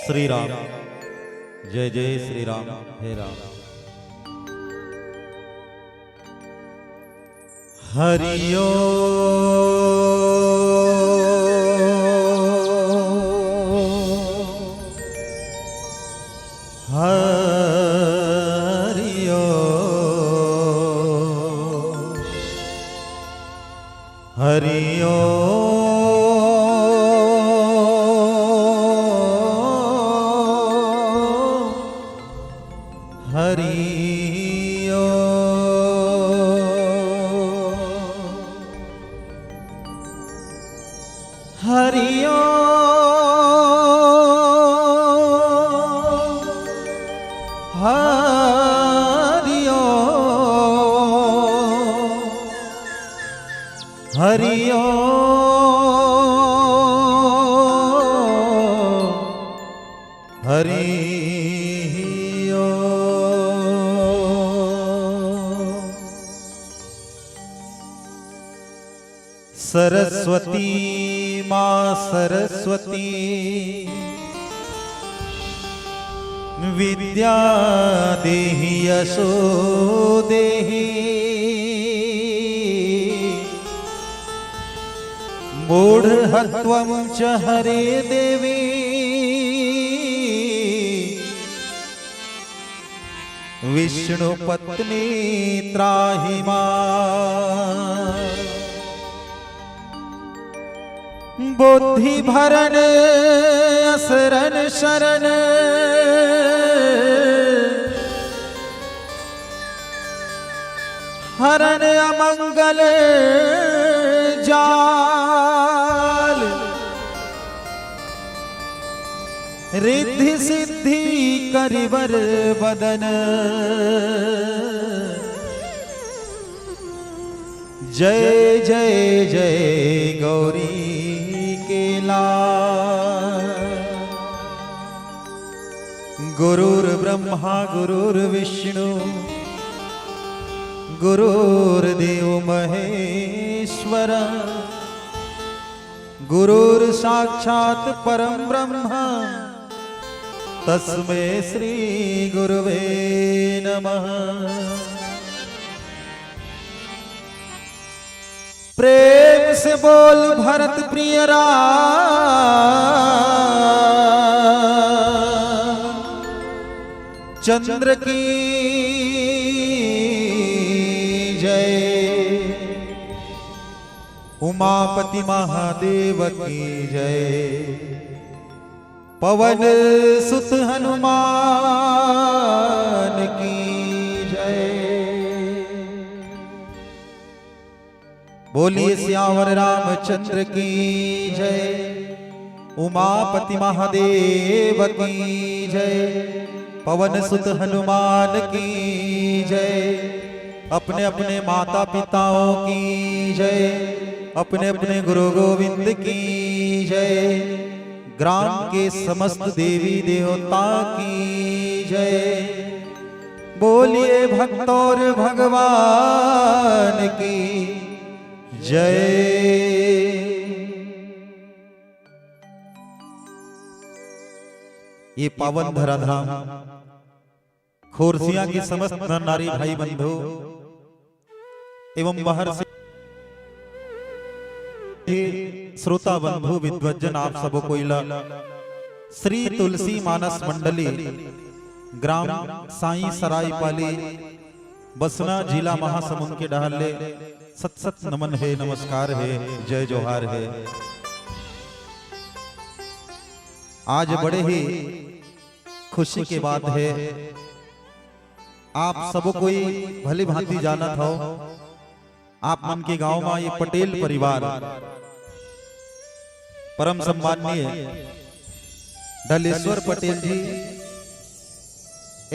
श्री राम। जय जय श्री राम। हे राम। हरि हरि हरि हरि हरि सरस्वती माँ सरस्वती विद्या देहि यशो देहि मूढ़त्वं च हरे देवी विष्णुपत्नी त्राहि मां। बुद्धि भरण असरन शरण हरण अमंगल जाल रिद्धि सिद्धि करिवर बदन जय जय जय गौरी गुरुर्ब्रह्मा गुरुर्विष्णु गुरुर्देव महेश्वर गुरुर्साक्षात् परम ब्रह्म तस्मै श्री गुरुवे नमः। प्रेम से बोल भरत प्रिय चंद्र की जय। उमापति महादेव की जय। पवन सुत हनुमान की जय। बोलिए सियावर रामचंद्र की जय। उमापति महादेव की जय। पवन सुत हनुमान की जय। अपने अपने माता पिताओं की जय। अपने अपने गुरु गोविंद की जय। ग्राम के समस्त देवी देवता की जय। बोलिए भक्त और भगवान की जय। ये पावन धराधाम खोरसिया की समस्त नर नारी भाई बंधु एवं बाहर से श्रोता बंधु विद्वज्जन आप सबो कोइला श्री तुलसी मानस मंडली ग्राम साई सरायपाली बसना जिला महासमुंद के डहले सत सत नमन है, नमस्कार है, जय जोहार है। आज बड़े ही खुशी की बात है। आप सब कोई भली भांति जाना था आप मन के गांव में ये पटेल परिवार परम सम्माननीय ढलेश्वर पटेल जी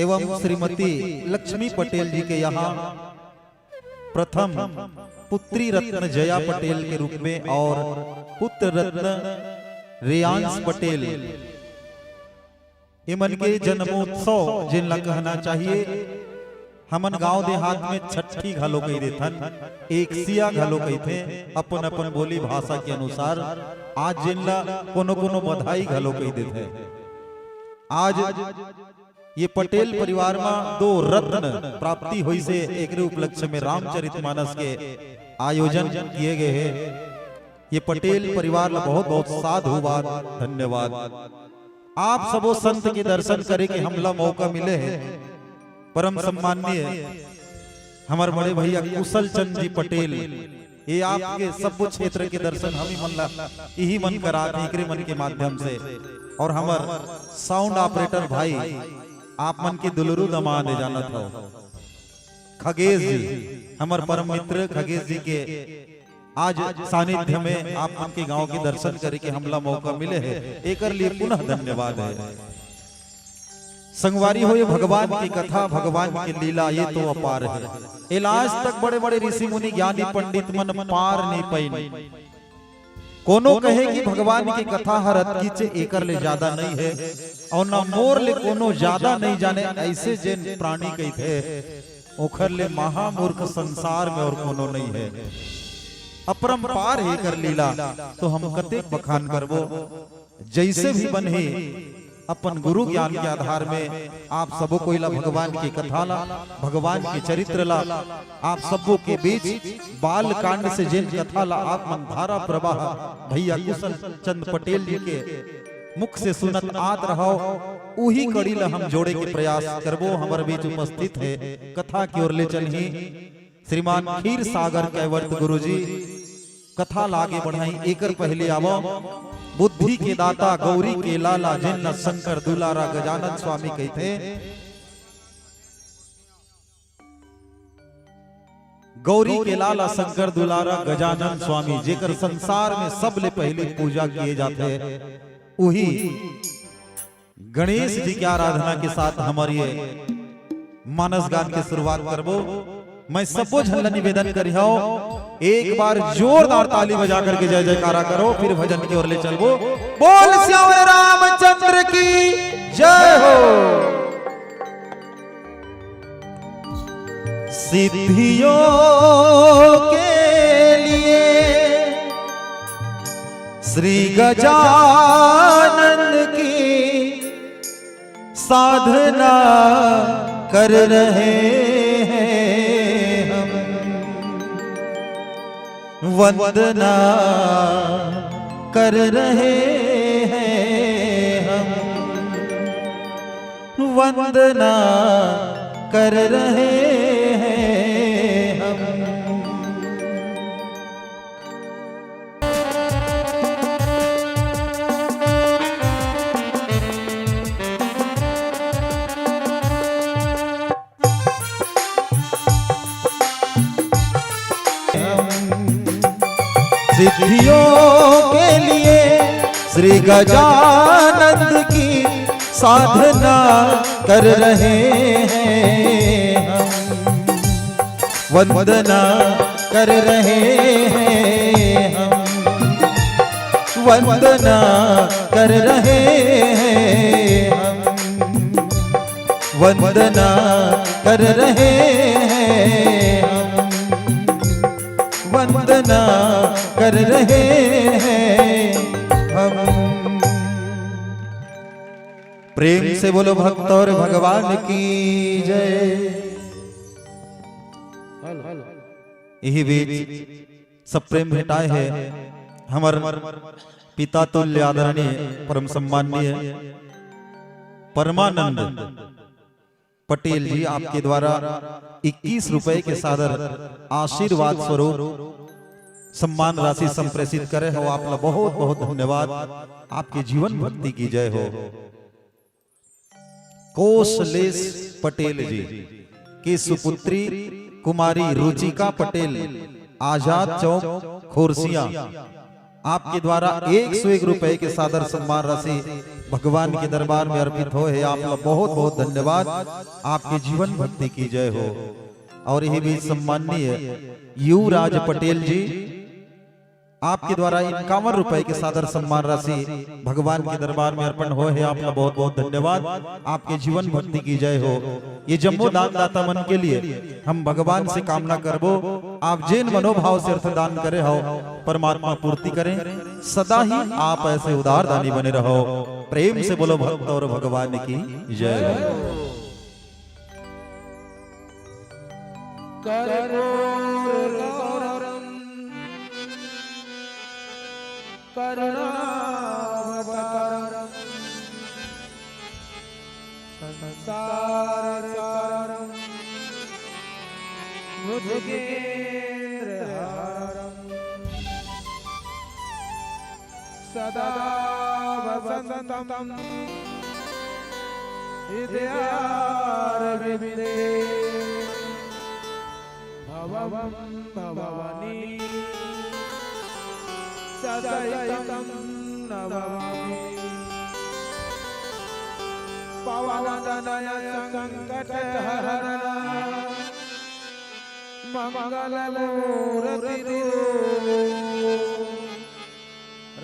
एवं श्रीमती लक्ष्मी पटेल जी के यहाँ प्रथम पुत्री रत्न जया पटेल के रूप में और पुत्र रत्न रियांश पटेल इमन के जन्मोत्सव जिन कहना चाहिए हमन गांव देहात में छठी घलो कही देथन, एक सिया घलो कही थे अपन अपन बोली भाषा के अनुसार। आज जिनला कोनो कोनो बधाई घलो कही देथे। आज ये पटेल परिवार में दो रत्न प्राप्ति हुई से एक उपलक्ष्य में रामचरितमानस के आयोजन किए गए हैं। ये पटेल परिवार ला बहुत बहुत साधुवाद धन्यवाद। आप सबो संत के दर्शन करे के हमला मौका मिले है। परम सम्माननीय हमारे बड़े भैया कुशल चंद जी पटेल, ये आपके सब क्षेत्र के दर्शन हम ही मन ला यही मन करा एकरे मन के माध्यम से। और हमार साउंड ऑपरेटर भाई आप मन के दुलरू दमाद जानत हो खगेश जी, हमार परम मित्र खगेश जी के आज सानिध्य में आप मन के गांव के दर्शन करे के हमला मौका मिले है, एक लिए पुनः धन्यवाद है। संगवारी हो ये भगवान की कथा, भगवान की लीला ये तो अपार है। इलाज तक बड़े बड़े ऋषि मुनि ज्ञानी पंडित मन पार नहीं पाइन। कोनो कहे कि भगवान की कथा हर अतकीचे एकर ले ज्यादा नहीं है और ना मोर ले कोनो ज्यादा नहीं जाने, ऐसे जैन प्राणी कही थे ओखर ले महामूर्ख संसार में और कोनो नहीं है। अपरंपार है कर लीला तो हम कतेक बखान करबो। जैसे भी बने अपन गुरु ज्ञान के आधार में आप सबो कोई ला भगवान की कथा ला, भगवान के चरित्र ला, आप सबो के बीच बाल कांड से जिन कथा ला आप मन धारा प्रवाह भैया कुशल चंद पटेल जी के मुख से सुनत आत रहो, उही कड़ी ला हम जोड़े के प्रयास करबो। हमारे बीच उपस्थित है कथा की ओर ले चलही श्रीमान खीर सागर कैवर्त गुरु जी, कथा लागे बढ़ाई। एकर पहले आवो बुद्धि के दाता गौरी के लाला जिन शंकर दुलारा गजानन स्वामी कहते। गौरी के लाला शंकर दुलारा गजानन स्वामी जेकर संसार में सबले पहले पूजा किए जाते हैं, वही गणेश जी की आराधना के साथ हमारी मानस गान की शुरुआत करबो। मैं सबो झल्ला निवेदन करी हूं, एक बार जोरदार ताली बजा करके जय जयकारा करो, फिर भजन की ओर ले चलबो। बोल श्याम रामचंद्र की जय हो। सिद्धियों के लिए श्री गजानन की साधना कर रहे हैं, वंदना कर रहे हैं हम, वंदना कर रहे हैं हम। सिद्धियों के लिए श्री गजानंद की साधना कर रहे हैं हम, वंदना कर रहे हैं हम, वंदना कर रहे हैं हम, वंदना कर रहे हैं हम, वंदना कर रहे हैं हम। प्रेम से बोलो भक्त और भगवान की जय। यही बीच सब प्रेम भेटाए है हमार पिता तुल्य आदरणीय परम सम्माननीय परमानंद पटेल जी, आपके द्वारा 21 रुपए के सादर आशीर्वाद स्वरूप सम्मान राशि संप्रेषित करे हो। आपका बहुत बहुत धन्यवाद। आपके जीवन भक्ति की जय हो। कोशलेश पटेल जी की सुपुत्री कुमारी रुचिका पटेल, आजाद चौक खोरसिया, आपके द्वारा 101 रुपए के सादर सम्मान राशि भगवान के दरबार में अर्पित हो है। आपका बहुत बहुत धन्यवाद। आपके जीवन भक्ति की जय हो। और यही भी सम्माननीय युवराज पटेल जी, आपके द्वारा 51 रुपए के सादर सम्मान राशि भगवान के दरबार में अर्पण हो है। आपका बहुत बहुत धन्यवाद। आपके जीवन भक्ति की जय हो। ये जम्मो दान दाता मन के लिए हम भगवान से कामना करबो, आप जिन मनोभाव से अर्थ दान करे हो परमात्मा पूर्ति करें। सदा ही आप ऐसे उदार दानी बने रहो। प्रेम से बोलो भक्त और भगवान की जय। सदा वसंतम हृदयारविंदे भवं भवानी सदैतं नमामि। पवनतनय संकटहरण मंगलमूर्ति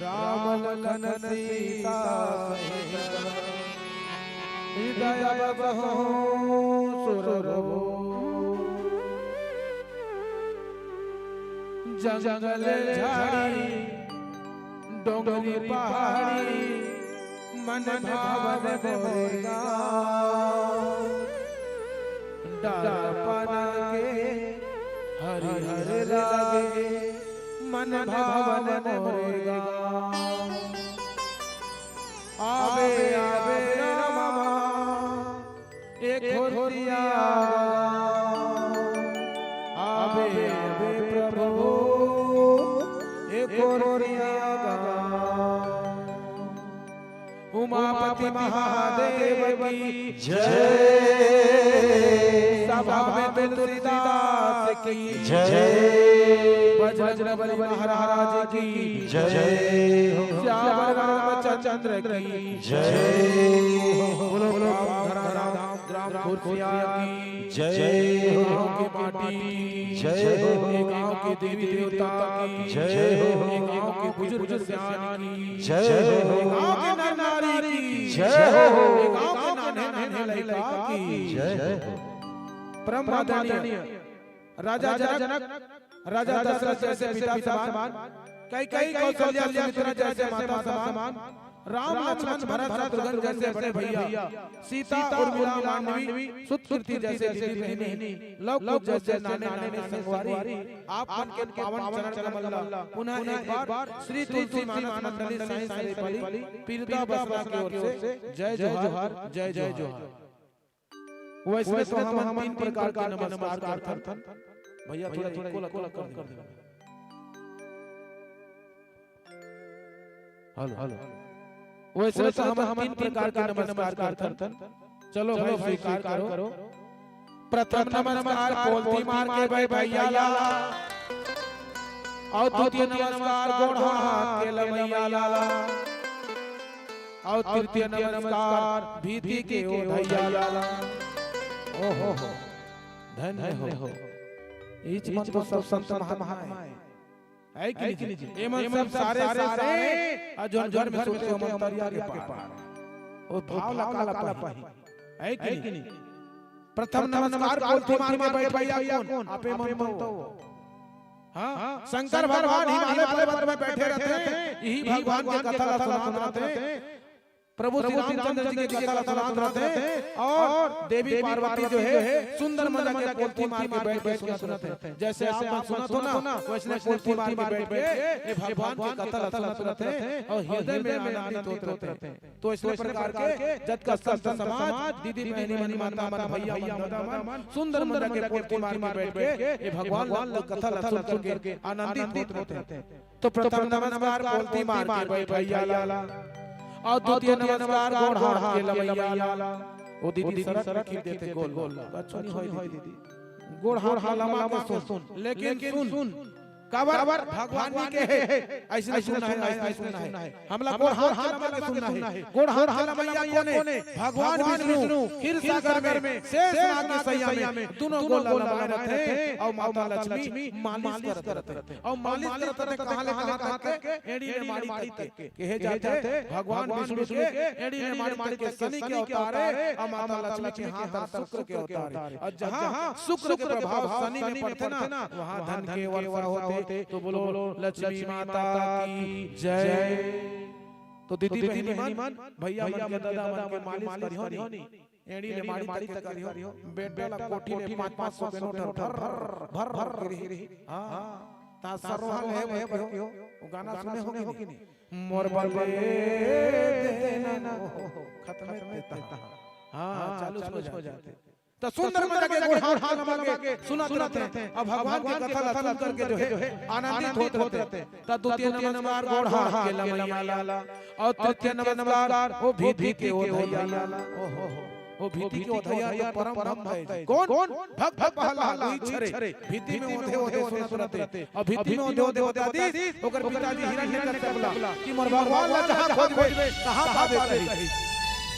राम लखन सीता सहित हृदय बसहु सुरभो। जंगल झाड़ी डोंगरी पहाड़ी मन भावन मोरेगा डारपन के हरि हर लागे मन भावन मोरेगा। आवे आवे रामा एक होरिया आवे आवे प्रभु एक होरिया उमापति महादेव की जय। सभा में तुलसीदास की जय। बजरंगबली महाराज की जय। श्याम रामचंद्र की जय। बोलो बोलो राम ग्राम खुर्सिया की जय। की माटी जय। गांव की देवी देवता की जय। गांव की बुजुर्ग सियान की जय। गांव के नर नारी की जय। गांव के नाने लड़का की जय। परम आदरणीय राजा जनक राजा दशरथ जैसे पिता समान, कई कौशल्या सुमित्रा जैसे माता समान, राम लक्ष्मण भरत शत्रुघ्न जैसे बड़े भैया, सीता उर्मिला मांडवी सुतकीर्ति जैसे दीदी बहनी, लव जैसे नाने संगवारी, आप मन के पावन चरण कमल पुनः एक बार श्री तुलसी मानस मंडली साईं सरायपाली पीरदा बसवा की ओर से जय जोहार जय जय जोहार। वैसे तो हम तीन प्रकार का नमस्कार करते हैं भैया, थोड़ा कोला कर दे। हेलो वैसे तो हम तीन प्रकार का नमस्कार करते हैं। चलो भाई स्वीकार करो। प्रथम नमस्कार पोलती मार के भाई भैया लाला, और द्वितीय नमस्कार गोड़ हाथ के लमैया लाला, और तृतीय नमस्कार भीति के ओ भैया लाला। ओहो धन्य हो इच मन तो सब संत महामाए है कि नहीं। ये मन सब सारे अजन जन में सोते हो मंतरिया के पार ओ भाव काला पाही है कि नहीं। प्रथम नमस्कार पोलती मार के बैठ भैया कौन आपे मन तो हां शंकर भगवान हिमालय पर्वत में बैठे रहते हैं, यही भगवान की कथा सुनाते हैं। प्रभु श्री रामचंद्र जी की कथा सुनाते हैं और देवी पार्वती जो है सुंदर मजा के पोलती मार के बैठ के सुनाते हैं। जैसे आप सुनत हो ना वैसे पोलती मार के बैठ के ये भगवान की कथा सुनाते हैं और हृदय में आनंदित होते हैं। तो इस प्रकार के जत का संत समाज दीदी बहनी मनी माता मन भैया मन सुंदर मजा के पोलती मार के बैठ के ये भगवान की कथा सुन के आनंदित होते हैं। तो प्रथम नमस्कार पोलती मार के बैठ भैया लाला, और द्वितीय नमस्कार गोड़ हाथ के लमैया लाला। ओ दीदी सड़क खींच देते गोल बच्चों नहीं होई दीदी गोड़ हाथ लमा के सुन, लेकिन सुन कबर भगवान के है ऐसे सुनना है हमला गोड़ हाथ लमा के सुनना है। गोड़ हाथ लमैया कोने भगवान विष्णु क्षीर सागर में शेष नाग की सैया में दोनों गोल लगा रहते हैं और माता लक्ष्मी मालिश करते हैं। और मालिश करते कहां ले कहां तक एड़ी ने मारी तक कहे जाते भगवान विष्णु के एड़ी ने मारी के शनि के अवतार है और माता लक्ष्मी के हाथ शुक्र के अवतार है। और जहां शुक्र के प्रभाव शनि में पड़ते ना वहां धन के वर्षा होते होते तो बोलो लक्ष्मी माता की जय। तो दीदी बहनी मन भैया मन के दादा मन के मालिश करियो नी एड़ी ले माड़ी तक करियो बेटा ला कोठी ले 500 के नोट भर भर गिरी हां ता सरोहल है बकियो वो गाना सुने हो कि नहीं मोर बले देना खत्म देता हां चालू हो जाते तो सुंदर मन के गोड़ हाथ लगा के सुनाते रहते हैं। अब भगवान की कथा सुन करके जो है आनंदित होते रहते हैं। तब द्वितीय नमस्कार गोड़ हाथ के लमैयाला और तृतीय नमस्कार वो भीति के ओधैयाला। ओहो वो भीति के ओधैया तो परम भक्त है। कौन भक्त पहला छरे भीति में ओधे सुनत रहते और भीति में ओधे आदि ओकर पिताजी हिरण्यकश्यप बोला कि मोर भगवान ला जहां खोजबे कहां पावे कही।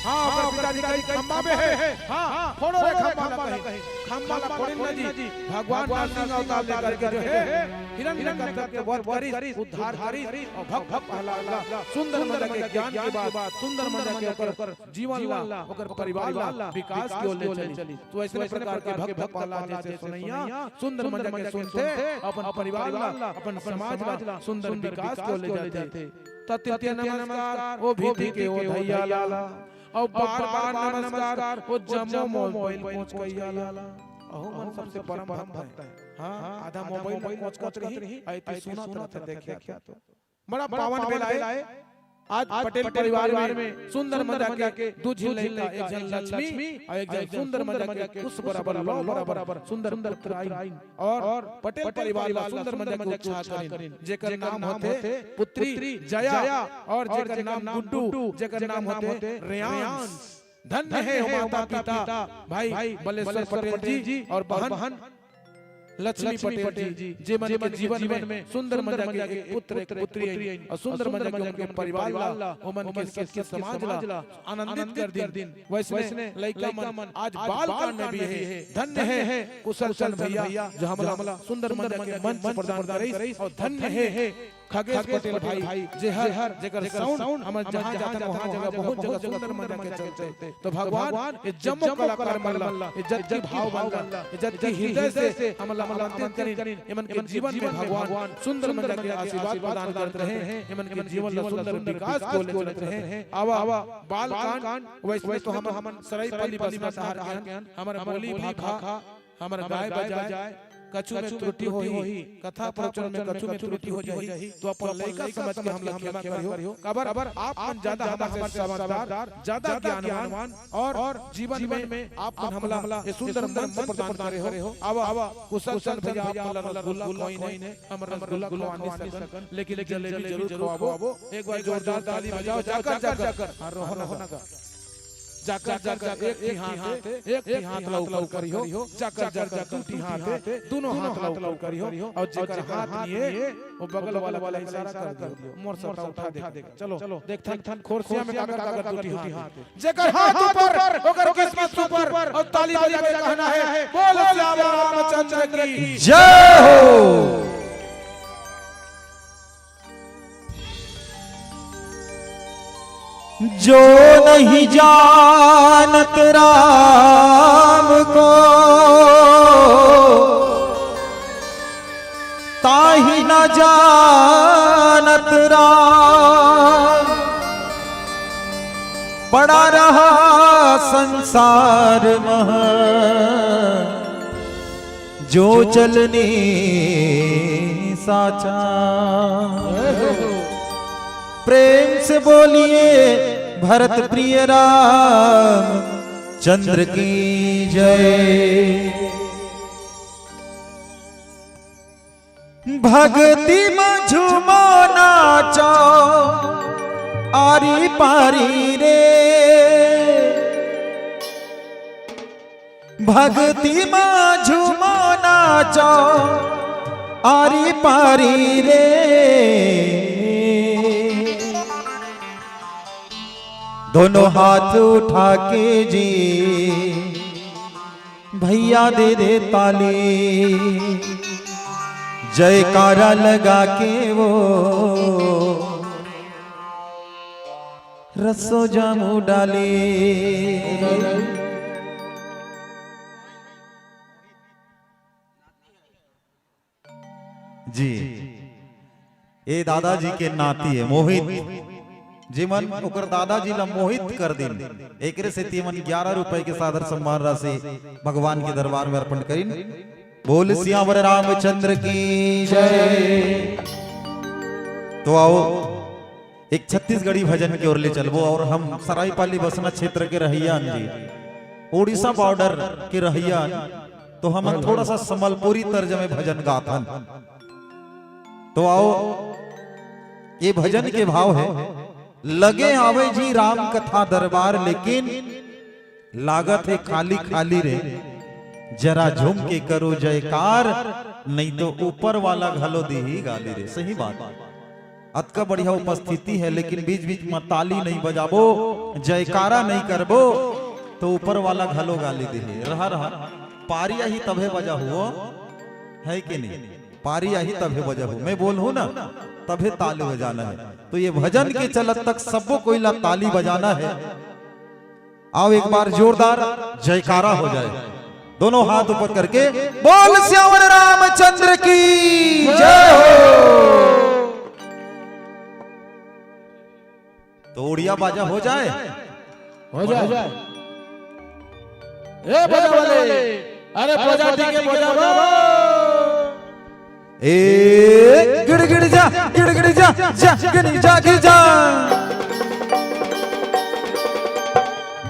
हां ओकर पिताजी कही खंबा में है हां फोड़ो रे खंबा ला कही खंबा ला फोड़िन ना जी भगवान नरसिंह अवतार लेकर के जो है हिरण्यकश्यप के वध करी उद्धार करी और भक्त पहला सुंदर मजा के ज्ञान के बाद सुंदर मजा के ओकर जीवन ला ओकर परिवार ला विकास की ओर ले चली। तो ऐसे प्रकार के भक्त पहला जैसे सुनैया सुंदर मजा के सुनते अपन परिवार ला अपन समाज ला सुंदर विकास की ओर ले जाते। तृतीय नमस्कार वो भीति के ओधैया ला और बार नमस्कार वो जम्मो मोबाइल पहुंच गईला। अहो मन सबसे परम भक्त है हां आधा मोबाइल पहुंच रही ऐसे सुनत रहते देखिए तो बड़ा पावन बेला है। आज पटेल परिवार में सुंदर मजा के दो झील का एक जन लक्ष्मी और एक जन सुंदर मजा के उस बराबर लो बराबर सुंदर पुत्र आई और पटेल परिवार ला सुंदर मजा के उत्साह करिन जेकर नाम होते पुत्री जया और जेकर नाम गुड्डू जेकर नाम होते रेयांश। धन्य है माता पिता भाई बलेश्वर पटेल जी और बहन लक्ष्मी पटेल जी जे मन के जीवन में सुंदर मजा के पुत्र पुत्री और सुंदर मजा के उनके परिवार ला ओ मन के समाज ला आनंदित कर दिन। वैसे लइका मन आज बाल कांड में भी है। धन्य है कुशल चंद भैया जो हमला सुंदर मजा के मंच प्रदान करे और धन्य है खगेश पटेल भाई जे हर जगह साउंड हम जहां जाते वहां जगह बहुत जगह सुंदर मजा के चलते। तो भगवान ये जम्मो कलाकार मल्ला इज्जत की भाव मल्ला इज्जत की हृदय से हमला आनंदित करें। एमन के जीवन में भगवान सुंदर मजा के आशीर्वाद प्रदान करते रहे। एमन के जीवन में सुंदर विकास को ले चलते रहे। आवा बाल कांड वैसे तो हम सरायपाली बसना शहर के हमारा बोली भाखा हमारा गाय बजाए कछु में त्रुटि होई कथा प्रवचन में कछु में त्रुटि हो जाई तो अपन लइका समझ के हम क्षमा करियो। खबर आप ज्यादा हमारे समझदार ज्यादा ज्ञानवान और जीवन में आप हमला ये सुंदर मंच प्रदान कर रहे हो। आवा कुशल भैया आप रसगुल्ला कोई नहीं हम रसगुल्ला खिलवा नहीं सकन लेकिन जलेबी जरूर खवाओ। एक बार जोरदार ताली बजाओ जाकर रोहना का जाकर एक ही हाथ लौकर करियो जाकर दूटी हाथ दोनों हाथ लौकर करियो और जेकर हाथ लिए वो बगल वाला इशारा कर दियो मोर सटा उठा दे। चलो देखथन खोरसिया में काकर दूटी हाथ जेकर हाथ ऊपर ओकर किस्मत ऊपर और ताली बजा के कहना है बोल श्याम रामचंद्र की जय हो। जो नहीं जानत राम को ताही न जानत राम। पड़ा रहा संसार में जो चलने साचा। प्रेम से बोलिए भरत प्रिय राम चंद्र की जय। भक्ति में झूमो नाचो आरी पारी रे। भक्ति में झूमो नाचो आरी पारी रे। दोनों हाथ उठा के जी भैया दे ताली। जयकारा लगा के वो रसो जामू डाले। जी ए दादाजी के नाती है मोहित जीवन ओकर दादाजी ला मोहित कर दिन एकरे से तीमन 11 रुपए के सादर सम्मान राशि भगवान के दरबार में अर्पण करीन। बोल सियावर रामचंद्र की जय। तो आओ एक छत्तीसगढ़ी भजन की ओर ले चलबो और हम सरायपाली बसना क्षेत्र के रहियान जी उड़ीसा बॉर्डर के रहियान तो हम थोड़ा सा संबलपुरी तर्ज में भजन गाथन। तो आओ ये भजन के भाव है लगे आवे जी राम कथा दरबार लेकिन लागत है खाली खाली रे जरा झूम के करो जयकार नहीं तो ऊपर वाला घलो दी ही गाली रे। सही बात अतका बढ़िया उपस्थिति है लेकिन बीच बीच में ताली नहीं बजाबो जयकारा नहीं करबो तो ऊपर वाला घलो गाली दी रहा रहा पारिया ही तभे बजा हुआ है कि नहीं पारिया ही तभे बजा हुआ मैं बोल हूं ना तभे ताली बजाना है। तो ये भजन के चलत तक सबको कोई ला ताली बजाना है। आओ एक बार जोरदार जयकारा हो जाए दोनों हाथ ऊपर करके बोल श्यावर रामचंद्र की जय हो। तो उड़िया बाजा हो जाए ए बजा वाले अरे बजा ठीक है बजा ए गिड़ जा जा गिड़ जा गिड़ जा गिड़ जा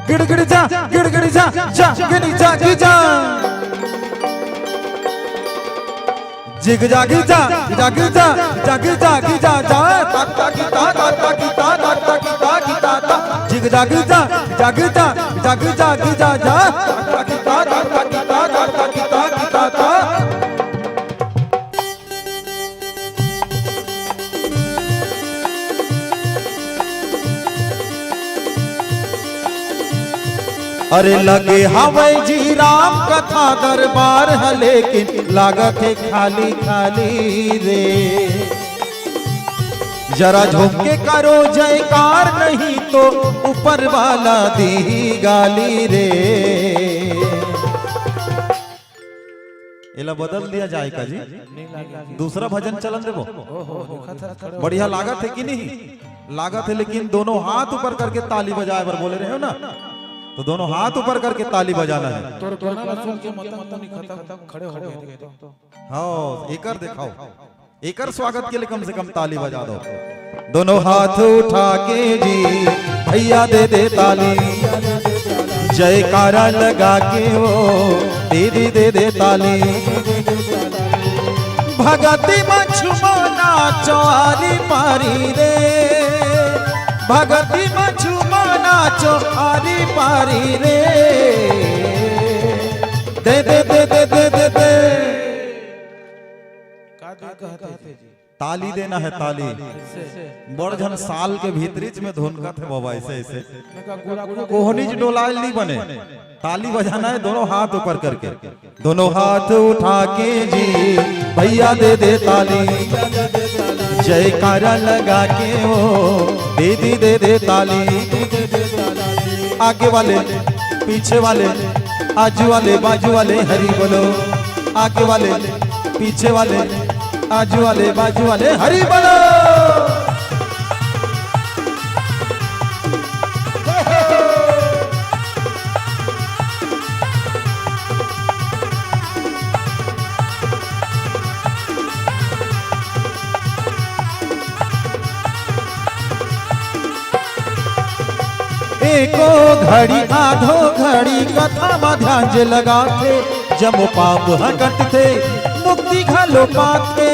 गिड़ जा गिड़ जा गिड़ जा जिग जागी जा जागी जा जागी जागी जा जा तक तक ता तक तक ता तक तक ता की ता ता जिग जागी जा जागी जा जागी जागी जा जा तक तक ता तक तक ता तक तक ता की ता ता। अरे लगे हवै जी राम कथा दरबार है लेकिन लागत है खाली खाली रे जरा झुक के करो जयकार नहीं तो ऊपर वाला दी गाली रे। इला बदल दिया जाए का जी दूसरा भजन चलन देवो बढ़िया लागत है कि नहीं लागत है लेकिन दोनों हाथ ऊपर करके ताली बजाए बर बोले रहे हो ना तो दोनों हाथ ऊपर करके ताली बजाना है। हाँ एकर दिखाओ एकर स्वागत के लिए कम से कम ताली बजा दो दोनों हाथ उठा के जी भैया दे दे ताली जयकारा लगा के वो दीदी दे दे ताली भगती मछुमाना चौरी पारी रे भगती मछुमाना चौरी पारी रे दे दे दे दे दे दे दे ताली देना है ताली बड़ जन साल के भीतरीच में धुनका थे बाबा ऐसे ऐसे कोहनीज डोलाल नहीं बने ताली बजाना है दोनों हाथ ऊपर करके दोनों हाथ उठा के जी भैया दे दे ताली जयकारा लगा के वो दीदी दे दे ताली आगे वाले पीछे वाले आजू वाले बाजू वाले हरी बोलो आगे वाले पीछे वाले आजू वाले बाजू वाले हरी बोलो। एको घड़ी आधो घड़ी कथा में ध्यान जे लगाते जब पाप हकट थे मुक्ति घलो पाते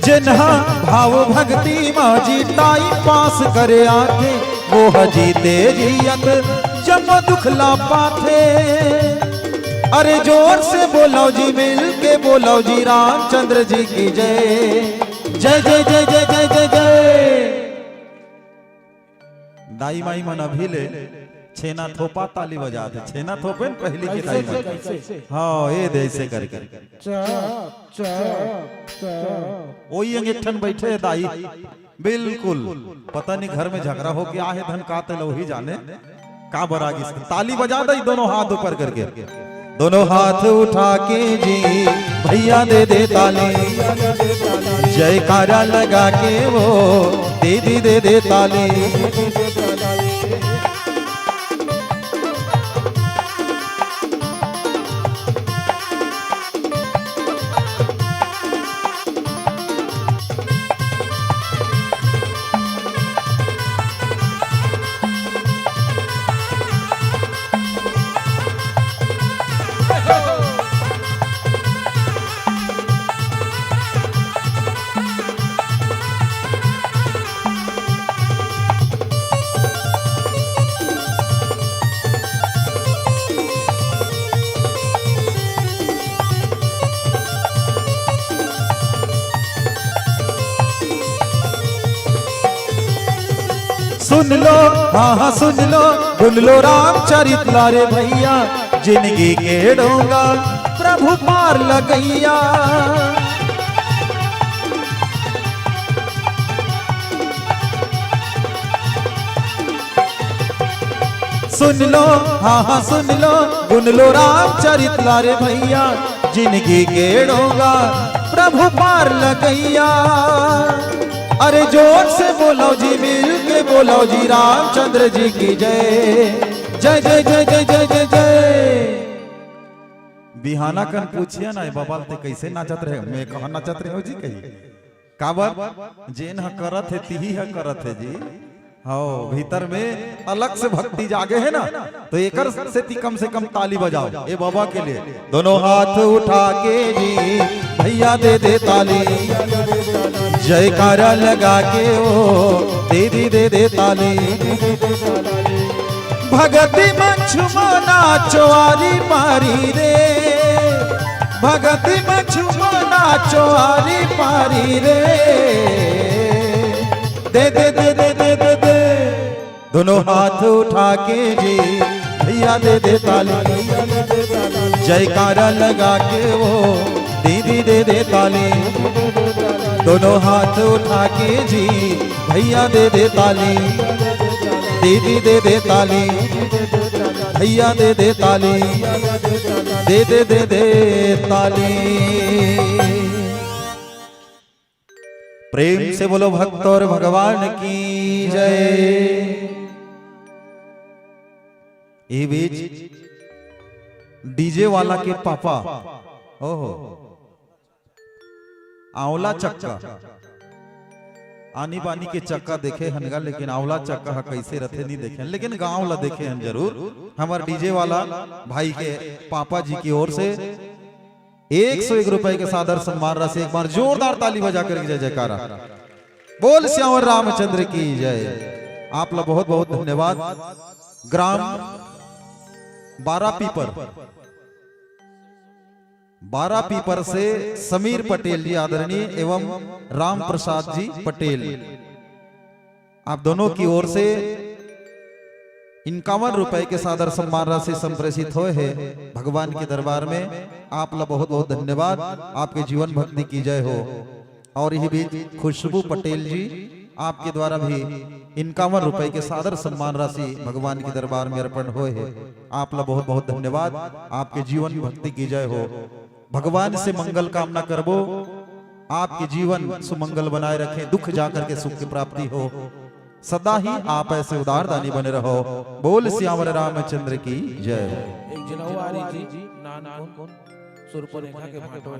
जिन्हा भाव भक्ति माजी टाइम पास करे आके वो हजीते जियत जब दुख ला पाते। अरे जोर से बोलो जी मिल के बोलो जी रामचंद्र जी की जय जय जय जय जय जय जय जय। दाई माई मन अभी ले छेना थोपा ताली बजा दे छेना थोपे न पहली की दाई माई हाँ ये दे ऐसे करके वही अंगेठन बैठे दाई बिल्कुल पता नहीं घर में झगड़ा हो गया है धन काते लो ही जाने का बरागी ताली बजा दे दोनों हाथ ऊपर करके, दोनों हाथ उठा के जी भैया दे दे ताली, जयकारा लगा के वो दीदी दे दे ताली। सुन लो हाँ हाँ सुन लो सुन लो रामचरित लारे भैया, जिंदगी के डोंगा प्रभु पार लगैया। सुन लो हाँ हाँ सुन लो सुन लो रामचरित लारे भैया, जिंदगी के डोंगा प्रभु पार लगैया। अरे जोर से बोलो जी, मिल के बोलो जी, रामचंद्र जी की जय जय जय जय जय जय जय जय। बिहाना कन पूछिए ना बाबा ते कैसे नाचत रहे, मैं कहा नाचत रहे हो जी कही काबर जेन ह करत है तिही ह करत है जी। हो भीतर में अलग से भक्ति जागे है ना, तो एकर से कम ताली बजाओ ये बाबा के लिए। दोनों हाथ उठा के जी भैया दे दे ताली, जयकारा लगा के ओ दीदी दे दे ताली। भगति मछुमना चोरी पारी रे, भगति मछुमना चोरी पारी रे, दे दे दे दे दे दे दे। दोनों हाथ उठा के जी भैया दे दे ताली, जयकारा लगा के वो दीदी दे दे ताली। दोनों हाथ उठा के जी भैया दे दे ताली, दीदी दे दे ताली, भैया दे दे ताली, दे दे दे दे ताली। प्रेम से बोलो भक्त और भगवान की जय। ये बीच डीजे वाला के पापा ओहो आंवला चक्का आनी बानी के चक्का देखे हनगा, लेकिन आंवला चक्का हा कैसे रथे नहीं देखे, लेकिन गांव ला देखे हन जरूर। हमार डीजे वाला भाई के पापा जी की ओर से 101 रुपए के सादर सम्मान राशि, एक बार जोरदार ताली बजा कर जय जयकारा। बोल श्यावर रामचंद्र की जय। आप लोग बहुत बहुत धन्यवाद। ग्राम 12 पीपर से समीर पटेल जी आदरणीय एवं राम प्रसाद जी पटेल, आप दोनों की ओर से 51 रुपए के सादर सम्मान राशि संप्रेषित हुए हैं भगवान के दरबार में। आप लोग बहुत बहुत धन्यवाद। आपके जीवन भक्ति की जय हो। और यही बीच खुशबू पटेल जी आपके द्वारा भी 51 रुपए के सादर सम्मान राशि भगवान के दरबार में अर्पण हुए हैं। आप लोग बहुत बहुत धन्यवाद। आपके जीवन भक्ति की जय हो। भगवान से मंगल कामना करबो, आपके जीवन सुमंगल बनाए रखें, दुख जाकर के सुख की प्राप्ति हो। सदा ही आप ऐसे उदार दानी बने रहो। बोल श्यामल रामचंद्र की जय। एक जनवारी जी नान सुरपनेखा के भाटो है,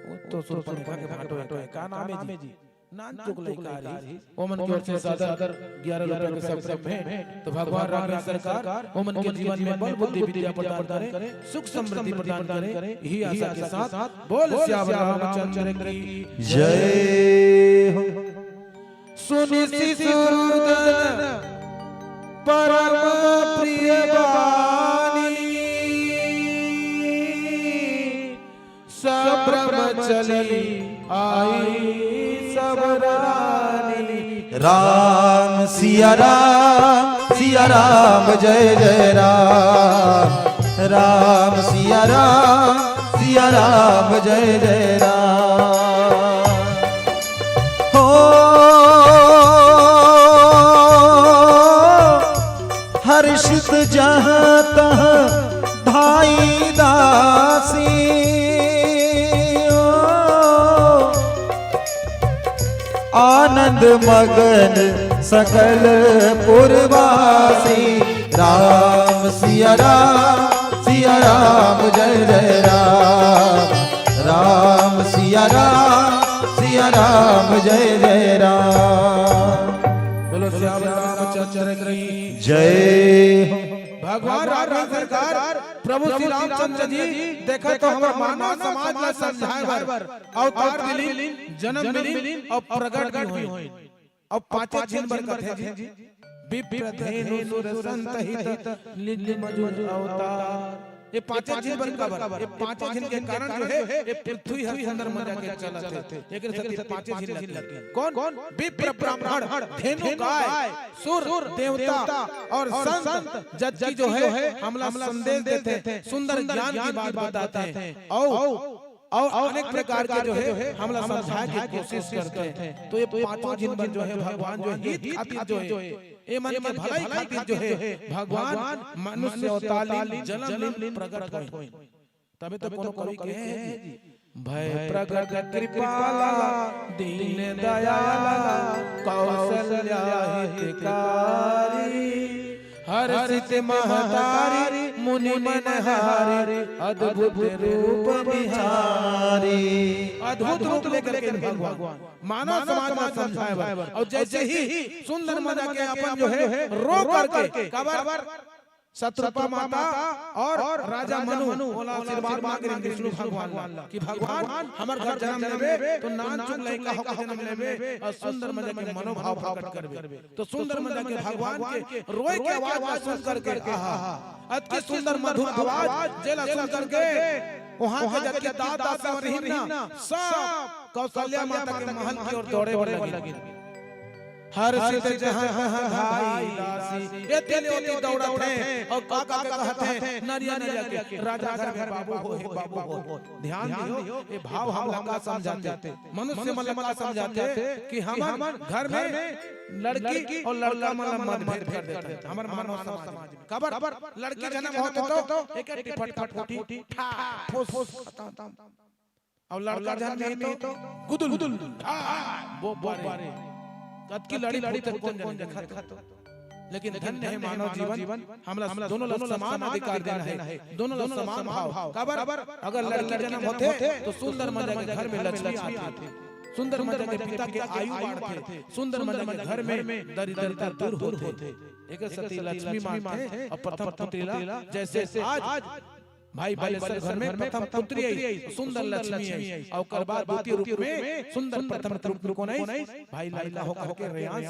वो तो सुरपनेखा के भाटो है, का नाम है जी? नान चुगलैकारी। ओमन की ओर से सादर 11 रुपए के सब सब भेंट। तो भगवान राम सरकार ओमन के जीवन में बल बुद्धि विद्या प्रदान करे, सुख समृद्धि प्रदान करे, यही आशा के साथ बोल श्यामल रामचंद्र की जय हो। सुनि सुरदन परम प्रिय बानी, सब ब्रह्मचली आई सब रानी। राम सिया राम जय जय राम, राम सिया राम जय जय राम। हो आनंद मगन सकल पुरवासी। राम सिया राम जय जय राम। राम सिया राम जय जय राम। बोलो श्याम रामचंद्र की जय हो। भगवान राम सरकार प्रभु श्री रामचंद्र जी देखा तो हमार मानव समाज में समझाए बर अवतार मिली, जन्म मिली और प्रकट भी होई। अब पांचे दिन बर कथे जी विप्र धेनु सुर संत हित निज मजूर अवतार। ये पांचे दिन बर कबर, ये पांचे दिन के कारण जो है ये पृथ्वी हर सुंदर मजा के चलत थे। लेकिन सती पांचे दिन लगे कौन? विप्र ब्राह्मण, धेनु गाय, सुर देवता और संत जज जो है हमला संदेश देते थे, सुंदर ज्ञान की बात बताते हैं और अनेक प्रकार के जो है हमला समझाने की कोशिश करते हैं। तो ये पांचों दिन बर जो है भगवान जो हित खातिर जो है ये मन के भलाई खातिर जो है भगवान मनुष्य अवतार जन्म प्रकट होई। तबे तो कोनो कवि कहे भय प्रगट कृपाला दीन दयाला कौशल्या हितकारी हर्षित महतारी मुनि मनहारी अद्भुत रूप बिहारी। अद्भुत रूप लेकर के भगवान मानव समाज में समझाए और जैसे ही सुंदर मजा के अपन जो है रो करके कबर शत्रुपा माता और राजा मनु बोला आशीर्वाद मांगे विष्णु भगवान कि भगवान हमर घर जन्म लेबे तो नान चुन लइका हो जन्म लेबे और सुंदर मजा के मनोभाव प्रकट करबे। तो सुंदर मजा के भगवान के रोए के आवाज सुन करके आहा अति सुंदर मधुर आवाज जेला सुन करके वहां के जब के दादा समरहीना सब कौशल्या माता के महल की ओर दौड़े लगे। हर्षित जहां भाई दासी ये तेले ओती दौड़त है और काका के कहते हैं नरिया के राजा घर में बाबू हो। ध्यान दियो ये भाव हम लंका समझाते, मनुष्य मन लंका समझाते कि हम घर में लड़की और लड़का मतलब मतभेद कर देते हैं। हमारे मानव समाज में कबर लड़की जन्म होते तो एक टिपट फटफटी ठा फुस खत्म और लड़का जन्म नहीं तो गुदुल वो बारे कद की लड़ी तक कौन देखा तो। लेकिन धन्य है मानव जीवन हमला दोनों लोग समान अधिकार देना है, दोनों लोग समान भाव। कबर अगर लड़की जन्म होते तो सुंदर मजा के घर में लक्ष्मी आती, सुंदर मजा के पिता के आयु बढ़ते, सुंदर मजा के घर में दरिद्रता दूर होते। एक सती लक्ष्मी माते और प्रथम पुत्री जैसे आज भाई घर में प्रथम पुत्री आई सुंदर लक्ष्मी आई और कर बाद द्वितीय रूप में सुंदर प्रथम रूप कौन आई भाई लाला होकर के रेयांश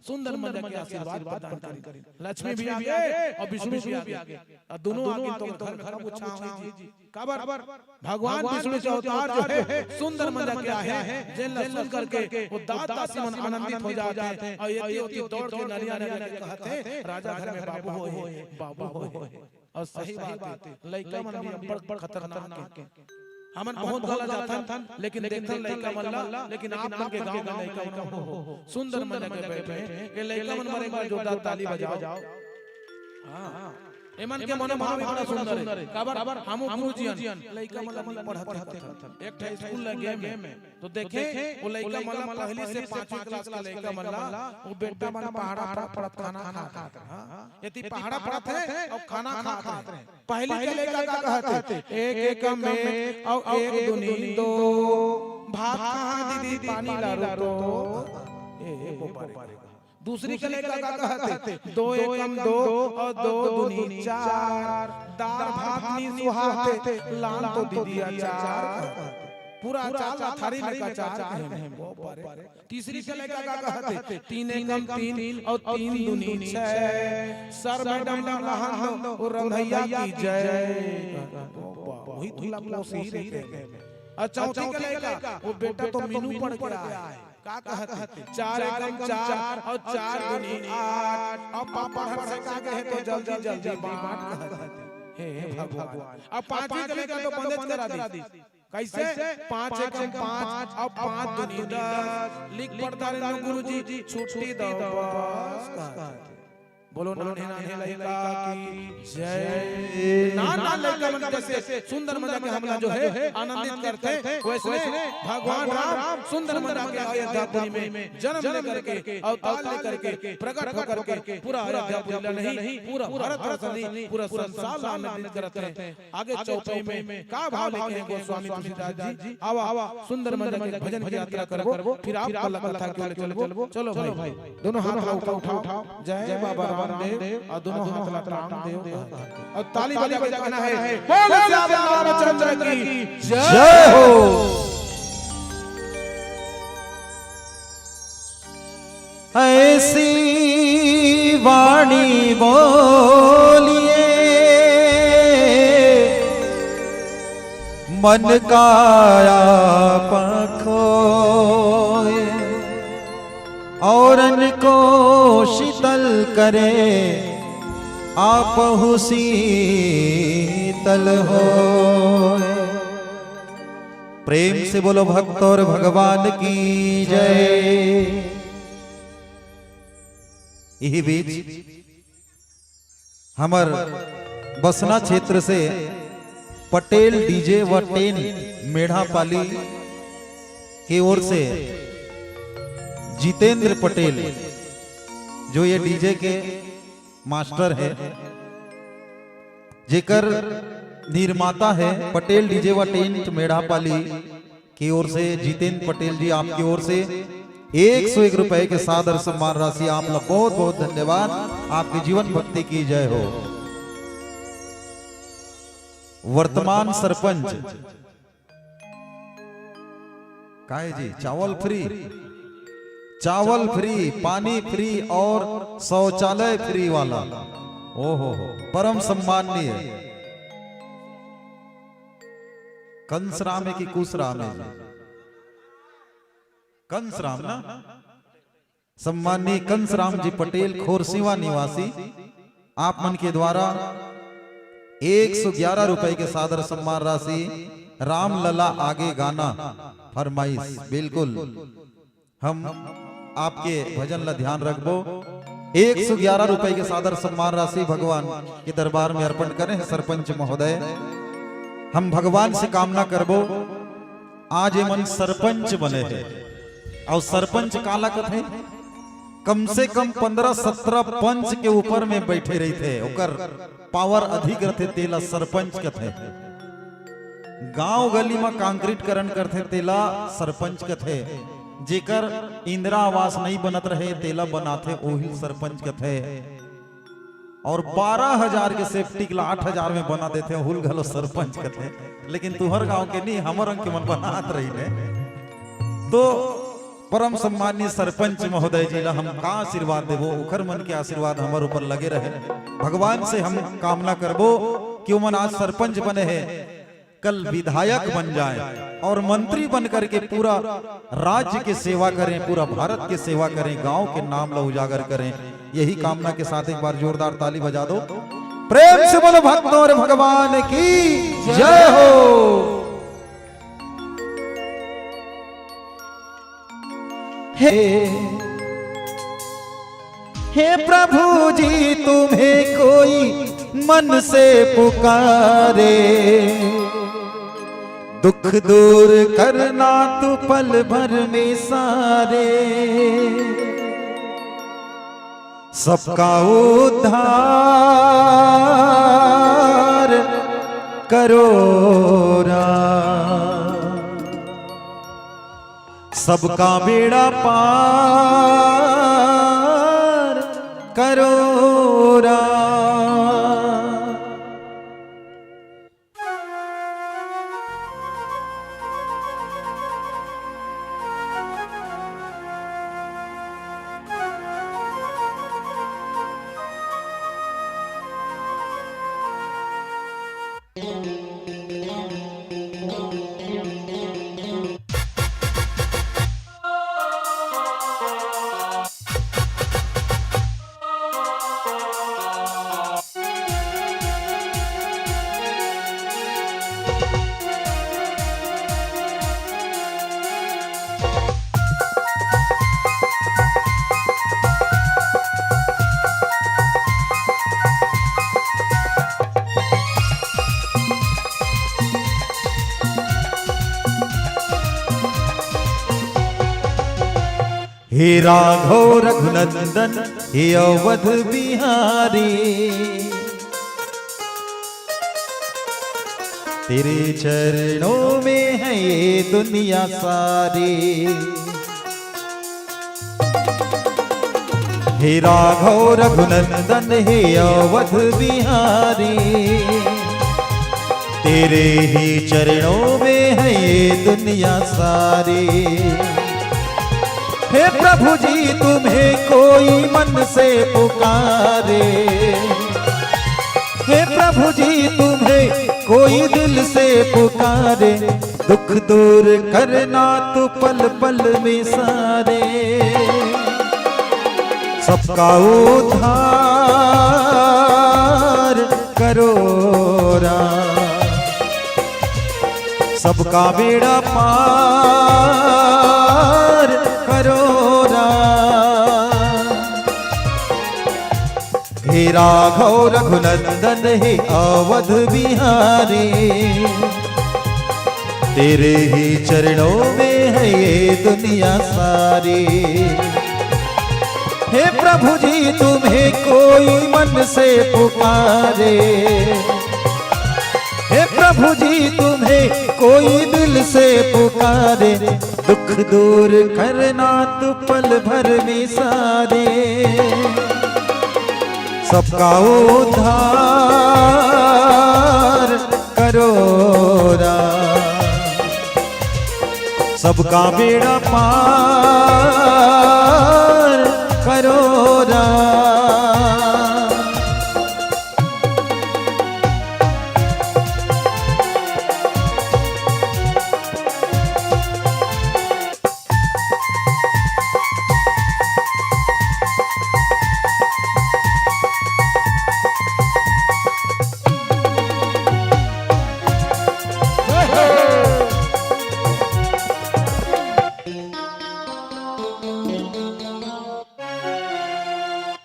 सुंदर मजा के आशीर्वाद प्रदान करें। लक्ष्मी भी आ गए और विष्णु भी आ गए और दोनों आगे तो घर को छाव हुई जी। कबर भगवान विष्णु के अवतार जो है सुंदर मजा के आए जेल सुन करके वो दाता सिमन आनंदित हो जाते हैं और ये दौड़ के नरिया कहते हैं राजा घर में बाबू हो। और सही बात है लइका मन भी बड़ खतरनाक है। हमन बहुत गलत जाथन लेकिन देखथन लइका मन लेकिन आप मन के गांव में लइका मन हो सुंदर मन के बैठे ये लइका मन मारे बार जोरदार ताली बजाओ। हां एमन के मनोभाव भी बड़ा सुंदर है। कबर हम गुरुजियन लइका मन पढ़त थे एक ठे स्कूल लगे में तो देखे वो लइका मन पहली से 5वीं क्लास का लइका मन वो बेटा मन पहाड़ा पर पड़त खाना खात रहे। यदि पहाड़ा पड़त है और खाना खात रहे। पहली के लइका का कहते एक में और एक दुनी दो भात कहां दीदी पानी ला रो ए वो पारे। दूसरी के लइका का कहते दो एकम दो और दो दुनी चार दाल भात नी सुहाते लान तो दीदी अचार पूरा चाल थारी में का चार कहे वो पारे। तीसरी के लइका का कहते तीन एकम तीन और तीन दुनी छह सर मैडम लहन और रंधैया की जय वही तुला प्लोसी रहते। और चौथी के लइका वो बेटा तो मीनू पढ़ के आया है का कहते 4 एकम 4 और 4 दुनी 8 और पापा हर से का कहे तो जल्दी बांट कहते हे भगवान। अब पांचवी के लइका तो बंदेज करा दी कैसे 5 एकम 5 और 5 दुनी 10 लिख पढ़ता रे गुरुजी छुट्टी दो बस कहते बोलो नाने नाने लइका की जय। नाना लइका मन जैसे सुंदर मजा के हमला जो है आनंदित करते वैसे भगवान राम सुंदर मजा के अयोध्यापुरी में जन्म लेकर अवतार लेकर के प्रकट होकर के पूरा अयोध्यापुरी नहीं पूरा भारत नहीं पूरा संसार आनंदित करते हैं। आगे चौपाई में का भाव लेके हैं गोस्वामी तुलसीदास जी। आवा सुंदर मजा के भजन की यात्रा करबो फिर आप पल्ला कथा के चलबो। चलो भाई दोनों हाथ उठाओ जय बाबा रामदेव और दोनों हाथ रामदेव और ताली वाली बजाना है। बोल श्याम रामचंद्र की जय हो। ऐसी वाणी बोलिए मन काया खोए औरन को शीतल करे आपहु शीतल हो। प्रेम से बोलो भक्त और भगवान की जय। यही बीच हमर बसना क्षेत्र से पटेल डीजे व टेन मेढ़ापाली की ओर से जितेंद्र पटेल जो ये डीजे के मास्टर है जेकर निर्माता है पटेल डीजे व टेंट मेढ़ापाली की ओर से जितेंद्र पटेल जी आपकी ओर से 101 रुपए के सादर सम्मान राशि आप लोग बहुत बहुत धन्यवाद। आपकी जीवन भक्ति की जय हो। वर्तमान सरपंच काहे जी चावल फ्री पानी फ्री और शौचालय फ्री वाला ओहो परम सम्माननीय कंस राम है कि कुश राम है जी? कंस राम ना सम्माननीय कंस राम जी पटेल खोरसीवा निवासी आप मन के द्वारा 111 रुपए के सादर सम्मान राशि राम लला आगे गाना फरमाइश बिल्कुल हम आपके भजन ला ध्यान रखबो। 111 रुपए के सादर सम्मान राशि भगवान के दरबार में अर्पण करें। सरपंच महोदय हम भगवान से कामना करबो आज ये मन सरपंच बने हैं और सरपंच काला कथे कम से कम 15-17 पंच के ऊपर में बैठे रही थे ओकर पावर अधिक रहते तेला सरपंच कथे। गांव गली में कांक्रीटकरण करते तेला सरपंच कथे। जेकर इंदिरा आवास नहीं बनत रहे तेला बनाते ओही सरपंच कथे। और 12,000 के सेफ्टी के 8,000 में बना देते हुल घलो सरपंच कथे। लेकिन तुहर गांव के नहीं हमर अंक के मन बनात रही ने तो परम सम्मानीय सरपंच महोदय जी ला हम का आशीर्वाद देबो ओखर मन के आशीर्वाद हमर ऊपर लगे रहे। भगवान से हम कामना करबो कि मन आज सरपंच बने हैं कल विधायक बन जाए और मंत्री बन करके पूरा राज्य की सेवा करें पूरा भारत की सेवा करें गांव के नाम ला उजागर करें। यही कामना के साथ एक बार जोरदार ताली बजा दो। प्रेम से बोलो भक्तों और भगवान की जय हो। हे प्रभु जी तुम्हें कोई मन से पुकारे दुख दूर करना तू पल भर में सारे सबका उद्धार करो सबका बेड़ा पार करो हे राघव रघुनंदन हे अवध बिहारी, तेरे चरणों में है ये दुनिया सारी। हे राघव रघुनंदन हे अवध बिहारी, तेरे ही चरणों में है ये दुनिया सारी। हे प्रभु जी तुम्हें कोई मन से पुकारे, हे प्रभु जी तुम्हें कोई दिल से पुकारे, दुख दूर करना तो पल पल में सारे। सबका उद्धार करो राम, सबका बेड़ा पार करो राम। हे राघव रघुनंदन हे अवध बिहारी, तेरे ही चरणों में है ये दुनिया सारी। हे प्रभु जी तुम्हें कोई मन से पुकारे, हे प्रभु जी तुम्हें कोई दिल से पुकारे, दुख दूर करना तो पल भर में सारे। सबका उद्धार करो राम, सबका बेड़ा पार करो राम।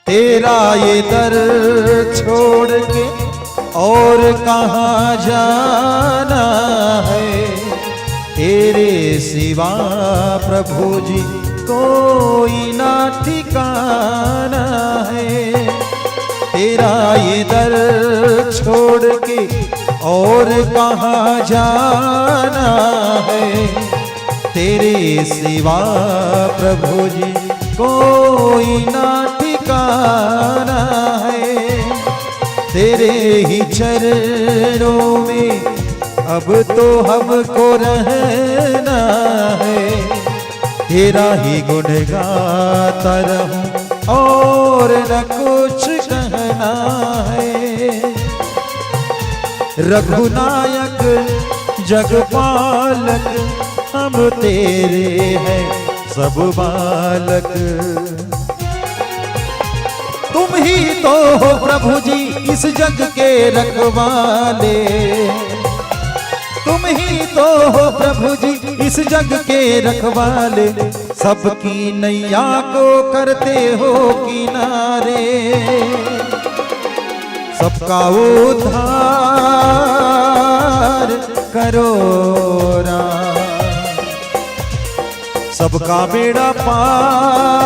तेरा ये दर छोड़ के और कहाँ जाना है, तेरे सिवा प्रभु जी कोई ना ठिकाना है। तेरा ये दर छोड़ के और कहाँ जाना है, तेरे सिवा प्रभु जी कोई ना ठिकाना है। तेरे ही चरणों में अब तो हमको रहना है, तेरा ही गुण गाता रहूं और न कुछ कहना है। रघुनायक जगपालक हम तेरे हैं सब बालक, तुम ही तो हो प्रभु जी इस जग के रखवाले, तुम ही तो हो प्रभु जी इस जग के रखवाले, सबकी नैया को करते हो किनारे। सबका उद्धार करो राम, सबका बेड़ा पार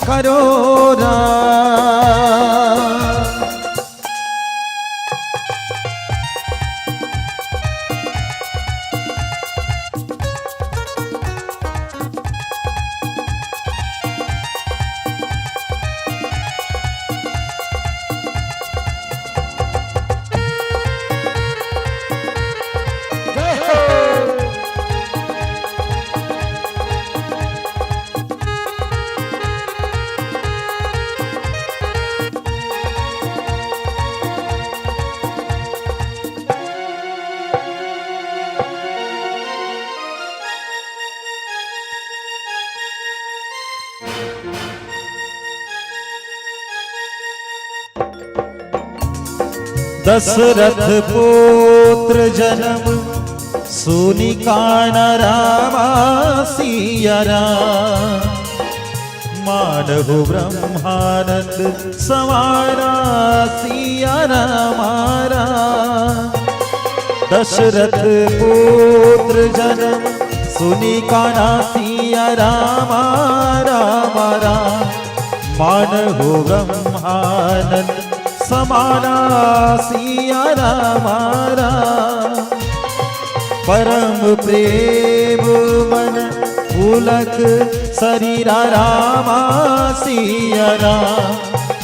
करो राम। दशरथ पुत्र जन्म सुनि कान रामा सिया राम, मानहु ब्रह्मानंद सवारा सिया रामारा। दशरथ पुत्र जन्म सुनि काना सिया सिया रामा रामा राम, मान हो ब्रह्मानंद समाना सिया रामा राम, परम प्रेम मन पुलक शरीरा रामा सिया राम,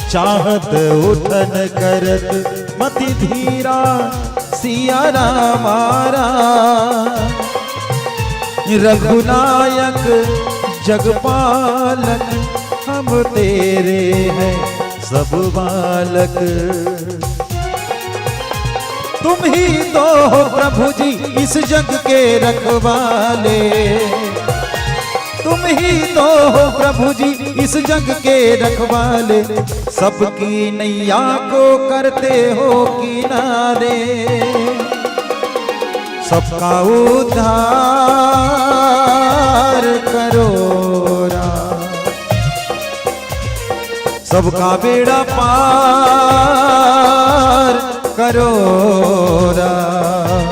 चाहत उठन करत मति धीरा सिया रामा राम, रघुनायक जगपालक हम तेरे हैं सब बालक, तुम ही तो हो प्रभु जी इस जग के रखवाले, तुम ही तो हो प्रभु जी इस जग के रखवाले, सबकी नैया को करते हो किनारे, सबका उद्धार करो राम, सबका बेड़ा पार करो राम,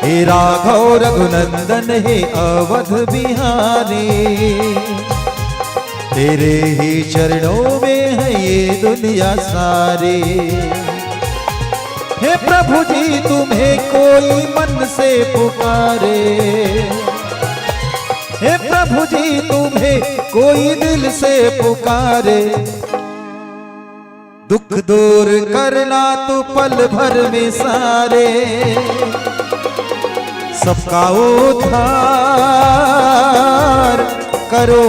हे राघव रघुनंदन हे अवध बिहारी, तेरे ही चरणों में है ये दुनिया सारी, हे प्रभु जी तुम्हें कोई मन से पुकारे, हे प्रभु जी तुम्हें कोई दिल से पुकारे, दुख दूर करना तो पल भर में सारे, सबका उद्धार करो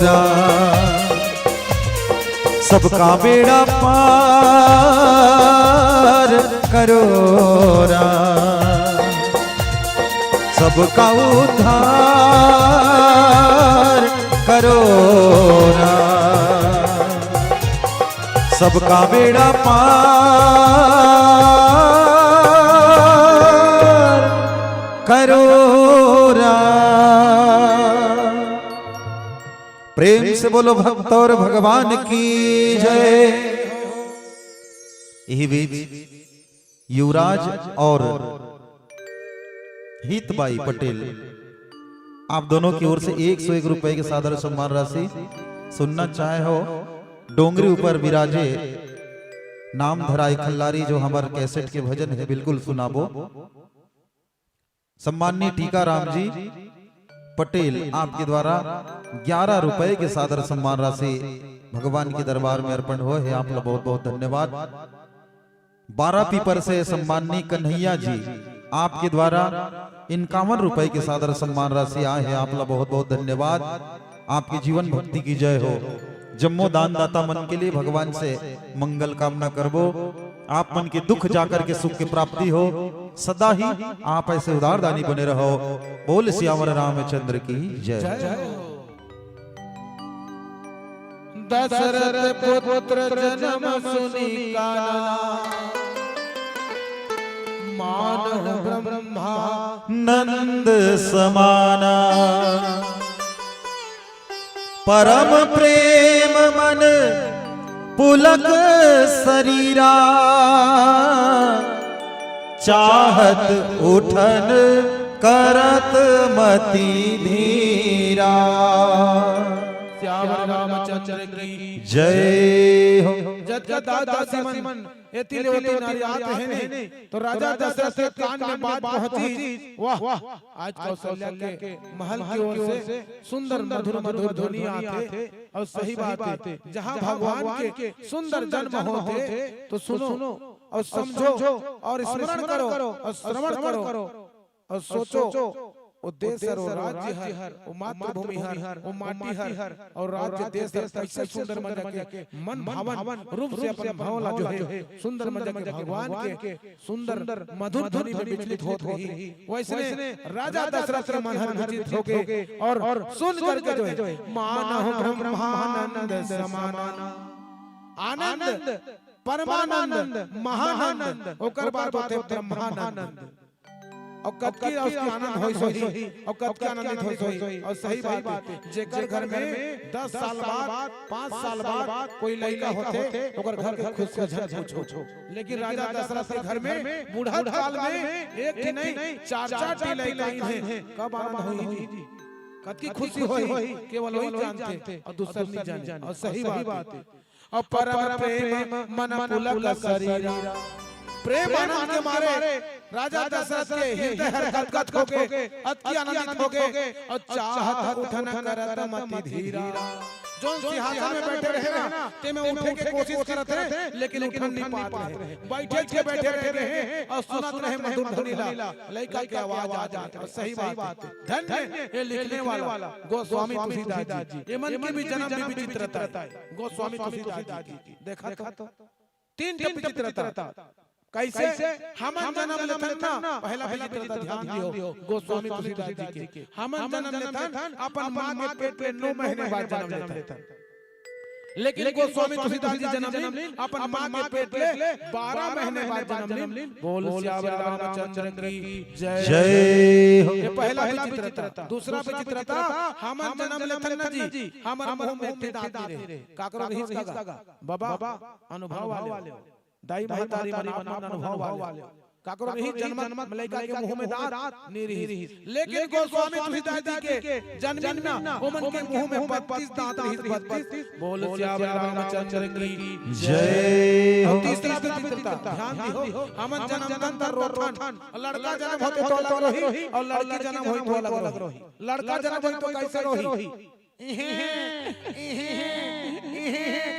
राम, सबका बेड़ा पार करो राम, सबका उद्धार करो राम, सबका बेड़ा पार करो राम। प्रेम से बोलो भक्त और भगवान की जय। यही बीच युवराज और हितबाई पटेल आप दोनों की ओर से 101 रुपए के सादर सम्मान राशि सुनना चाहे हो। डोंगरी ऊपर विराजे नाम धराई खल्लारी जो हमारे कैसेट के भजन है बिल्कुल सुनाबो। सम्माननीय टीकाराम जी पटेल आपके द्वारा 11 रुपए के सादर सम्मान राशि भगवान के दरबार में अर्पण हो है। आप लोग बहुत बहुत धन्यवाद। 12 पीपर से सम्माननीय कन्हैया जी आपके द्वारा 51 रुपए के सादर सम्मान राशि आए हैं। आप लोग बहुत बहुत धन्यवाद। आपकी जीवन भक्ति की जय हो। जम्मो दान दाता मन के लिए भगवान से मंगल कामना करबो। आप मन के दुख जाकर के सुख की प्राप्ति हो। सदा ही आप ऐसे उदार दानी बने रहो। बोल सियावर रामचंद्र की जय। दशरथ पुत्र जन्म सुनी काना मान ब्रह्मा नंद समाना परम प्रेम मन पुलक शरीरा चाहत उठन करत मति धीरा। श्याम रामचंद्र की जय हो। जत दादा सिमन एतिले होते नारियात है ने तो राजा दशरथ के कान में बात पहुंची। वाह आज कौशल्या के महल की ओर से सुंदर मधुर मधुर ध्वनि आते और सही बात है जहां भगवान के सुंदर जन्म होते तो सुनो और समझो और स्मरण करो और श्रवण करो और सोचो वो देश हर वो राज्य हर वो मातृभूमि हर वो माटी हर और राज्य देश हर कैसे सुंदर मन के मन भावन रूप से अपने भावला जो है सुंदर मन के भगवान के सुंदर मधुर ध्वनि में विचलित होत रही। वैसे राजा दशरथ के मन विचलित हो गए और सुन करके जो है मानहु ब्रह्मानंद समाना आनंद परमानंद महानंद ओकर बाद होते ब्रह्मानंद और कब की उसकी आनंद होई सोई और कब की आनंदित होई सोई। और सही बात है जेकर घर में 10 साल बाद 5 साल बाद कोई लड़का होते ओकर घर के खुश का झन पूछो। लेकिन राजा दशरथ के घर में बूढ़ा काल में एक ही नहीं 4-4 लड़का हैं। कब आनंद होई जी कतकी खुशी होई केवल वही जानते और दूसरा नहीं जाने और सही बात है। और परम प्रेम मन पुलक शरीरा प्रेम आनंद के मारे राजा दशरथ के हृदय हरकत हो गए, अति आनंदित हो गए और चाहत उठन करत मति धीरा। जो सिंहासन में बैठे रहे ना ते में उठे के कोशिश करत रहे लेकिन उठ नहीं पाते रहे, बैठे के बैठे रहे और सुनत रहे मधुर ध्वनिला लड़का की आवाज आ जाती है। सही बात है। धन्य ये लिखने वाला गोस्वामी तुलसीदास जी, ये मन की भी जन्म भी विचित्रता है। गोस्वामी तुलसीदास जी देखा तो तीन विचित्रता कैसे हम जन्म लेथन ना पहला विचित्रता ध्यान दियो गोस्वामी तुलसीदास जी के। हम जन्म लेथन अपन मां के पेट में 9 महीने बाद जन्म लेथन, लेकिन गोस्वामी तुलसीदास जी जन्म लीन अपन मां के पेट ले 12 महीने बाद जन्म लीन। बोल श्यावर रामचंद्र की जय हो। ये पहला विचित्रता। दूसरा विचित्रता हम जन्म लेथन ना जी हमर मुंह में एक दांत नहीं रहे, काकरो हिचका बाबा अनुभव वाले दाई महतारी मारी मन अनुभव वाले काकरो नहीं जन्म मलाइका के मुंह में दांत नहीं रही, लेकिन गोस्वामी तुलसीदास जी के जन्म ना ओमन के मुंह में 32 दांत रही। 32 बोल श्यावर रामचंद्र की जय हो। तीसरा विचित्रता ध्यान दियो हम जन्म तंत्र रोठन लड़का जन्म होते तो अलग रही और लड़की जन्म होई तो अलग रही। लड़का जन्म होई तो कैसे रही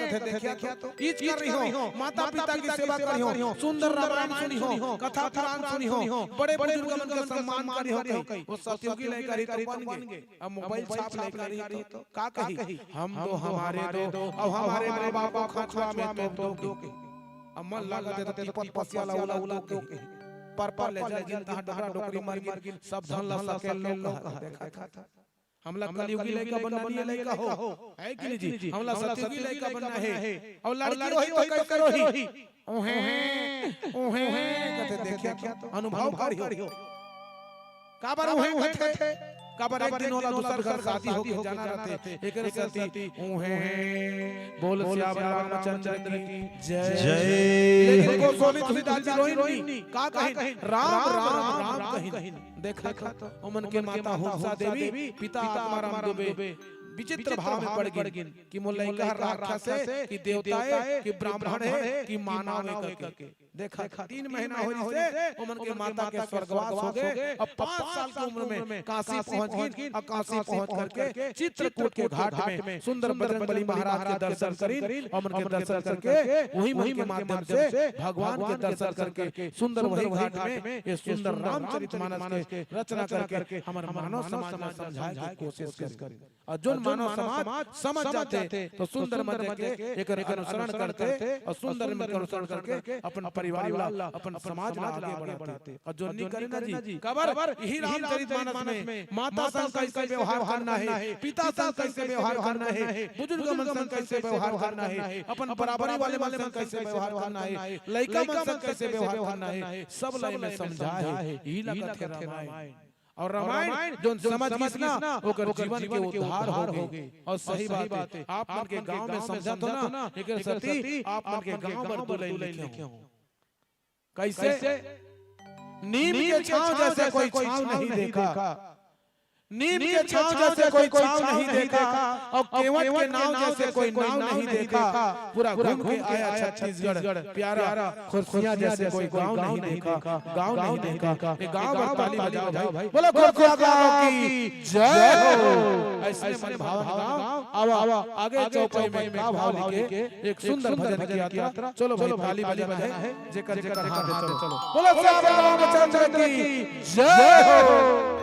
कथे देखिया क्या तो ईच कर रही हो, माता पिता की सेवा कर रही हो, सुंदर रामायण सुनी हो, कथा पुराण सुनी हो, बड़े बुजुर्ग मन का सम्मान कर रही हो। वो सतयुगी लेकर ही तो बन गए, अब मोबाइल छाप लेकर ही तो का कही हम दो हमारे दो अब हमारे मां बाप को खचवा में तो के अब मन लगा देते तो पसिया उला उला के पर ले जाए जिन तहां डबरा डोकरी मार गिन सब धन ला सके लोग देखा था। हमला कलयुगी लड़का बनना नहीं लड़का हो है कि नहीं जी, हमला सतयुगी लड़का बनना है और लड़की रोही तो कैसे रोही ओहे कहते देखिए क्या तो अनुभव करी हो का बार ओहे कहते का बार एक दिन वाला दूसरा घर शादी हो के जाना रहते एक रहती ओहे बोल श्यावर रामचंद्र की जय। लेकिन गोस्वामी तुलसीदास जी रोई का कहीं राम राम राम कहीं देखा तो ओमन के माता हुंसा देवी पिता आत्माराम दुबे विचित्र भाव में पड़ गई कि मोलैका राक्षस है कि देवता है कि ब्राह्मण है कि मानव है करके देखा 3 महीना हो जिसे ओमन के माता के स्वर्गवास हो गए। अब 5 साल की उम्र में काशी पहुंच गई और काशी पहुंच करके चित्रकूट के घाट में सुंदर बजरंगबली महाराज के दर्शन करी। ओमन के दर्शन करके वही के माध्यम से भगवान के दर्शन करके सुंदर वही घाट में ये सुंदर रामचरितमानस के रचना करके हमारे मानव समाज में समझाने की कोशिश करी। और जो मानव समाज समझ जाते तो सुंदर मध्य के एक अनुसरण करते और सुंदर में अनुसरण करके अपन परिवार वाला अपन समाज में आगे बढ़ाते। और जो नहीं करे ना जी कबर यही रामचरितमानस में माता संग कैसे व्यवहार करना है, पिता संग कैसे व्यवहार करना है, बुजुर्ग मन संग कैसे व्यवहार करना है, अपन बराबरी वाले मन संग कैसे व्यवहार करना है, लड़का मन संग कैसे व्यवहार करना है, सब लय में समझाया है। यही लगत है रामायण। और रामायण जो समझ गई ना ओकर जीवन के उद्धार हो गए। और सही बात है आप मन के गांव में समझत हो ना लेकिन सती आप मन के गांव पर बोले लिखे हो कैसे नीम के छांव जैसे कोई छांव नहीं देखा, नीम के छांव जैसे कोई छांव नहीं देखा और केवट के नाव जैसे कोई नाव नहीं देखा। पूरा घूम के आया छत्तीसगढ़ प्यारा खुर्सिया जैसे कोई गांव नहीं देखा, गांव नहीं देखा। ये गांव पर ताली बजाओ भाई, बोलो खुर्सिया गांव की जय हो। ऐसे मन भाव गांव आवा आगे चौपाई में भाव लेके एक सुंदर भजन की यात्रा। चलो भाई ताली बजाए जेकर जेकर हाथ चलो बोलो श्यावर रामचंद्र की जय हो।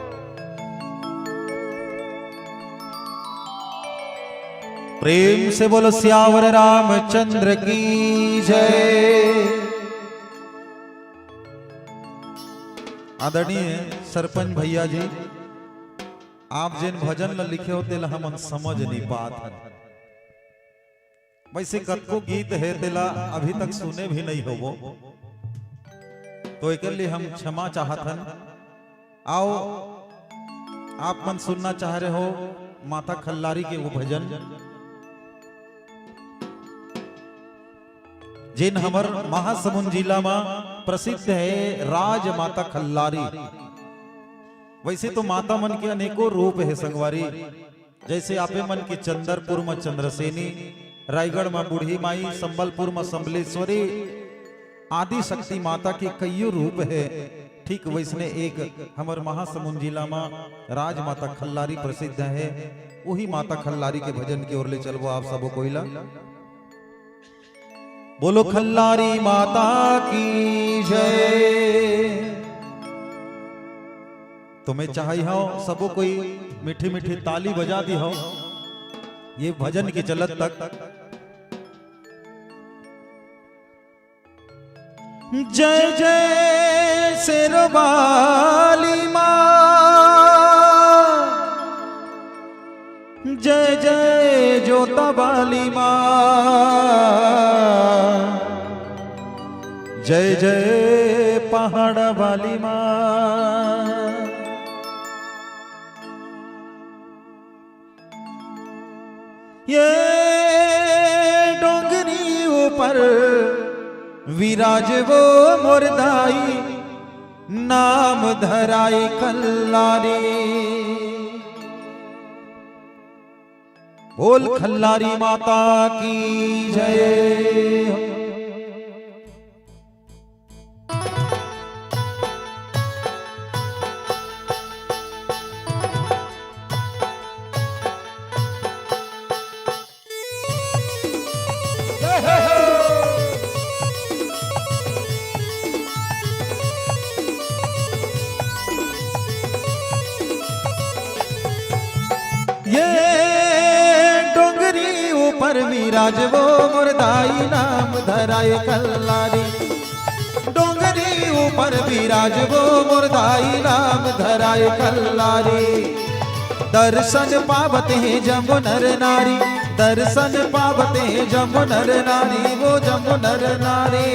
प्रेम से बोलो श्यावर रामचंद्र की जय। आदरणीय सरपंच भैया जी आप जिन भजन ल लिखे होते ला हम समझ नहीं पात हन, वैसे कतको गीत है तेला अभी तक सुने भी नहीं होवो तो एक लिए हम क्षमा चाहत हन। आओ आप मन सुनना चाह रहे हो माता खल्लारी के वो भजन जिन हमर महासमुंद जिला में प्रसिद्ध है राज माता खल्लारी। वैसे तो माता मन के अनेकों रूप है संगवारी। जैसे आपे मन की चंदरपुर में चंद्रसेनी, रायगढ़ में बूढ़ी माई, संबलपुर में संबलेश्वरी, आदि शक्ति माता के कईयों रूप है। ठीक वैसने एक हमार महासमुंद जिला में राजमाता खल्लारी प्रसिद्ध है। वही माता खल्लारी के भजन की ओर ले चलबो आप सबो कोइला। बोलो खल्लारी माता की जय। तुम्हें चाही हो सबो कोई मीठी मीठी ताली बजा दी हो ये भजन के चलत तक। जय जय शेरवाली माँ, जय जय जोता वाली माँ, जय जय पहाड़ वाली माँ। ये डोंगरी ऊपर विराज वो मुर्दाई, नाम धराई खल्लारी। बोल खल्लारी माता की जय। ये डोंगरी ऊपर विराज वो मुर्दाई, नाम धराए खल्लारी। डोंगरी ऊपर विराज वो मुर्दाई, नाम धराए खल्लारी। दर्शन पावते हैं जम्बो नर नारी, दर्शन पावते हैं जम्बो नर नारी, वो जम्बो नर नारी।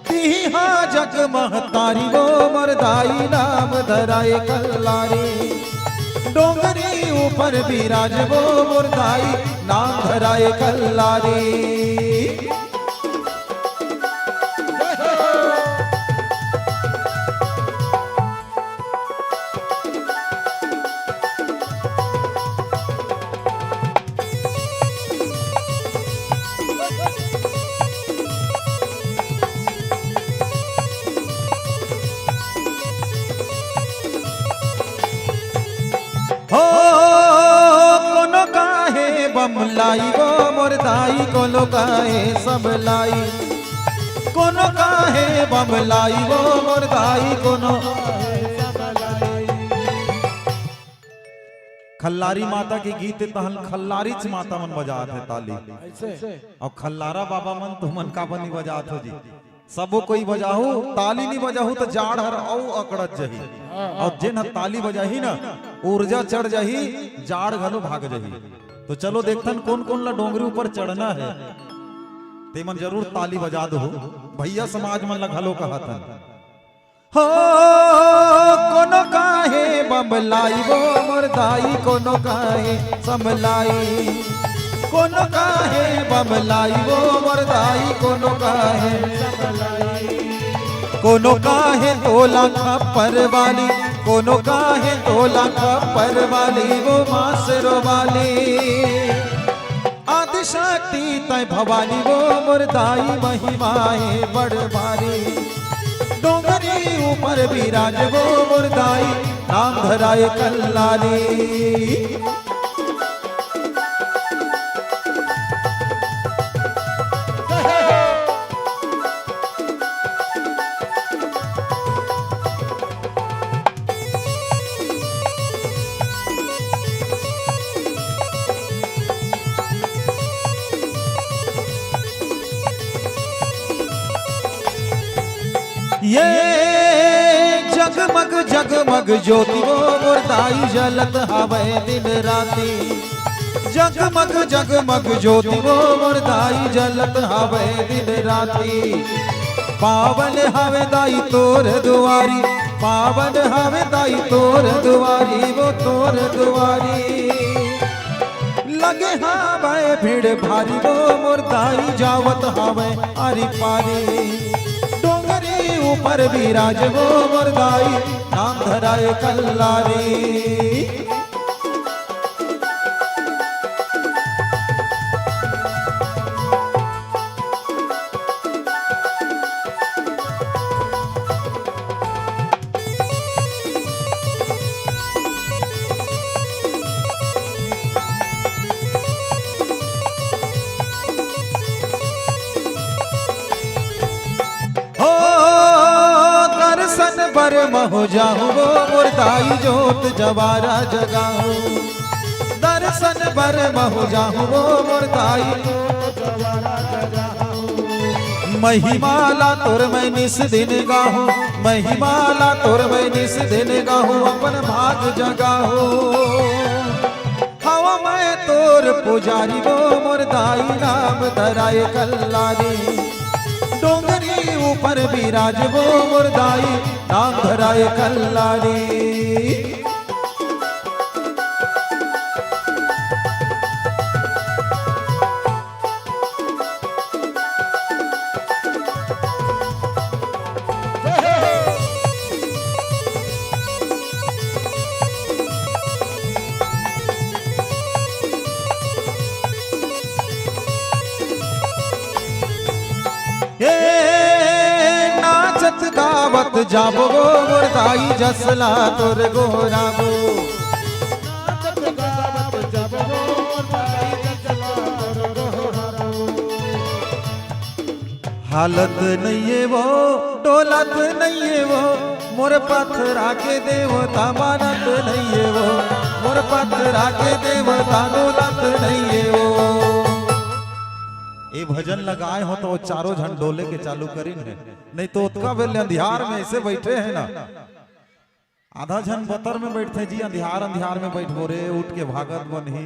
तिहा जग महतारी वो मुर्दाई, नाम धराए खल्लारी। डोंगरी ऊपर विराज वो मुर्दाई, नाम धराए खल्लारी। हो कोनो काहे बमलाई वो मुर्दाई, कोनो काहे सबलाई। कोनो काहे बमलाई वो मुर्दाई, कोनो खल्लारी माता के गीत तहल खल्लारी माता मन बजात है ताली। और खल्लारा बाबा मन तो मन का बनी बजात हो जी। सबो कोई बजाहू ताली नहीं बजाहू तो जाड़ हर औ अकड़त जही। और जिन हर ताली बजाही ना ऊर्जा चढ़ जाही, जाड़ घलो भाग जाही। तो चलो देखतन कौन कौन ला डोंगरी ऊपर चढ़ना है ते मन जरूर ताली बजा दो। भैया समाज मन ला घलो कहतन। हो कोनो काहे बमलाई वो मुर्दाई, कोनो काहे समलाई। कोनो काहे बमलाई वो मुर्दाई, कोनो काहे समलाई। कोनो काहे तोला खप्पर वाली, कोनो काहे तोला खप्पर वाली, वो मासरो वाली। आदि शक्ति तय भवानी वो मुर्दाई, महिमाए बड़ भारी। डोंगरी ऊपर विराज वो मुर्दाई, नाम धराए खल्लारी। ये जगमग जगमग ज्योति वो मुर्दाई, जलत हवे दिन राती। जगमग जगमग ज्योति वो मुर्दाई, जलत हवे दिन राती। पावन हवे दाई तोर दुआरी, पावन हवे दाई तोर दुआरी, वो तोर दुआरी। लगे हवे भीड़ भारी वो मुर्दाई, जावत हवे आरी पारी। ऊपर विराज वो मुरदाई नाम धराए कल्लारी। बर महो जाऊं वो मुरदाई जोत जवारा जगाऊं। दर्शन बर महो जाऊं वो मुरदाई जवारा जगाऊं। महिमाला तोर मैं निस दिन गाहूं, महिमाला तोर मैं निस दिन गाहूं, अपन भाग जगाहूं। हवा मैं तोर पुजारी वो मुरदाई नाम धराए कल्लारी। डोंगरी ऊपर विराज वो मुरदाई नाम धराए कल्लारी। नाचत गावत जाबो मुरदाई जसला तोर गोराबो। नाचत गावत जाबो मुरदाई जसला तोर गोराबो। हालत नहीं वो डोलत नहीं वो मोर पथरा के देवता मानत नहीं वो मोर पथरा के देवता डोलत नहीं वो। ये भजन लगाए हो तो वो चारों झन डोले के चालू करी है, नहीं तो उत्का बेल अंधियार में ऐसे बैठे हैं ना। आधा झन बतर में बैठते जी, अंधियार अंधियार में बैठ बोरे उठ के भागत बनी,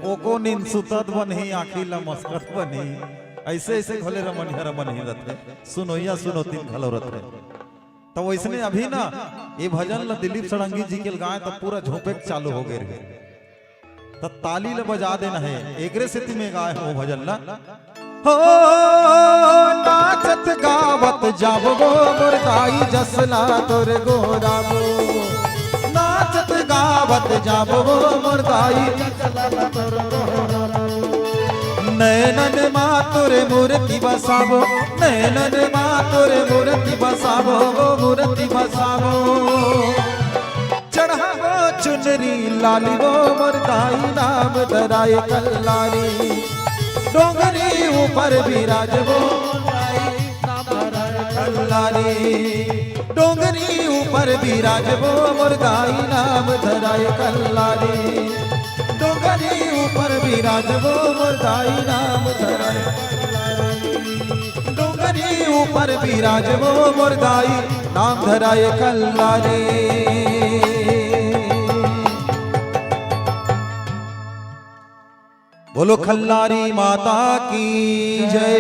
ओको नींद सुतत बनी, आखी लमस्कत बनी, ऐसे ऐसे घोले रमनिया रमनिया रथे सुनोइया सुनो तीन घलो रथे। तो वैसने अभी ना ये भजन ला दिलीप सड़ंगी जी के गाए तब पूरा झोंपे चालू हो गए, तब ताली ले बजा देना है। एकरे स्थिति में गाए हो भजन ला। हो नाचत गावत जाबो मुरदाई जसला तोर गोराबो। नाचत गावत जाबो मुरदाई जसला तोर गोराबो। नैनन मातुर मूर्ति बसाबो, नैनन मातुर मूर्ति बसाबो, मूर्ति बसाबो। चढ़ावो चुनरी लाली वो मुरदाई नाम धराए कल्लारी। डोंगरी ऊपर विराज वो मुरदाई नाम धराए कल्लारी। डोंगरी ऊपर विराज वो मुरदाई नाम धराए कल्लारी। डोंगरी ऊपर विराज वो मुरदाई नाम धराए कल्लारी। डोंगरी ऊपर विराज वो मुरदाई नाम धराए कल्लारी। बोलो खल्लारी माता की जय,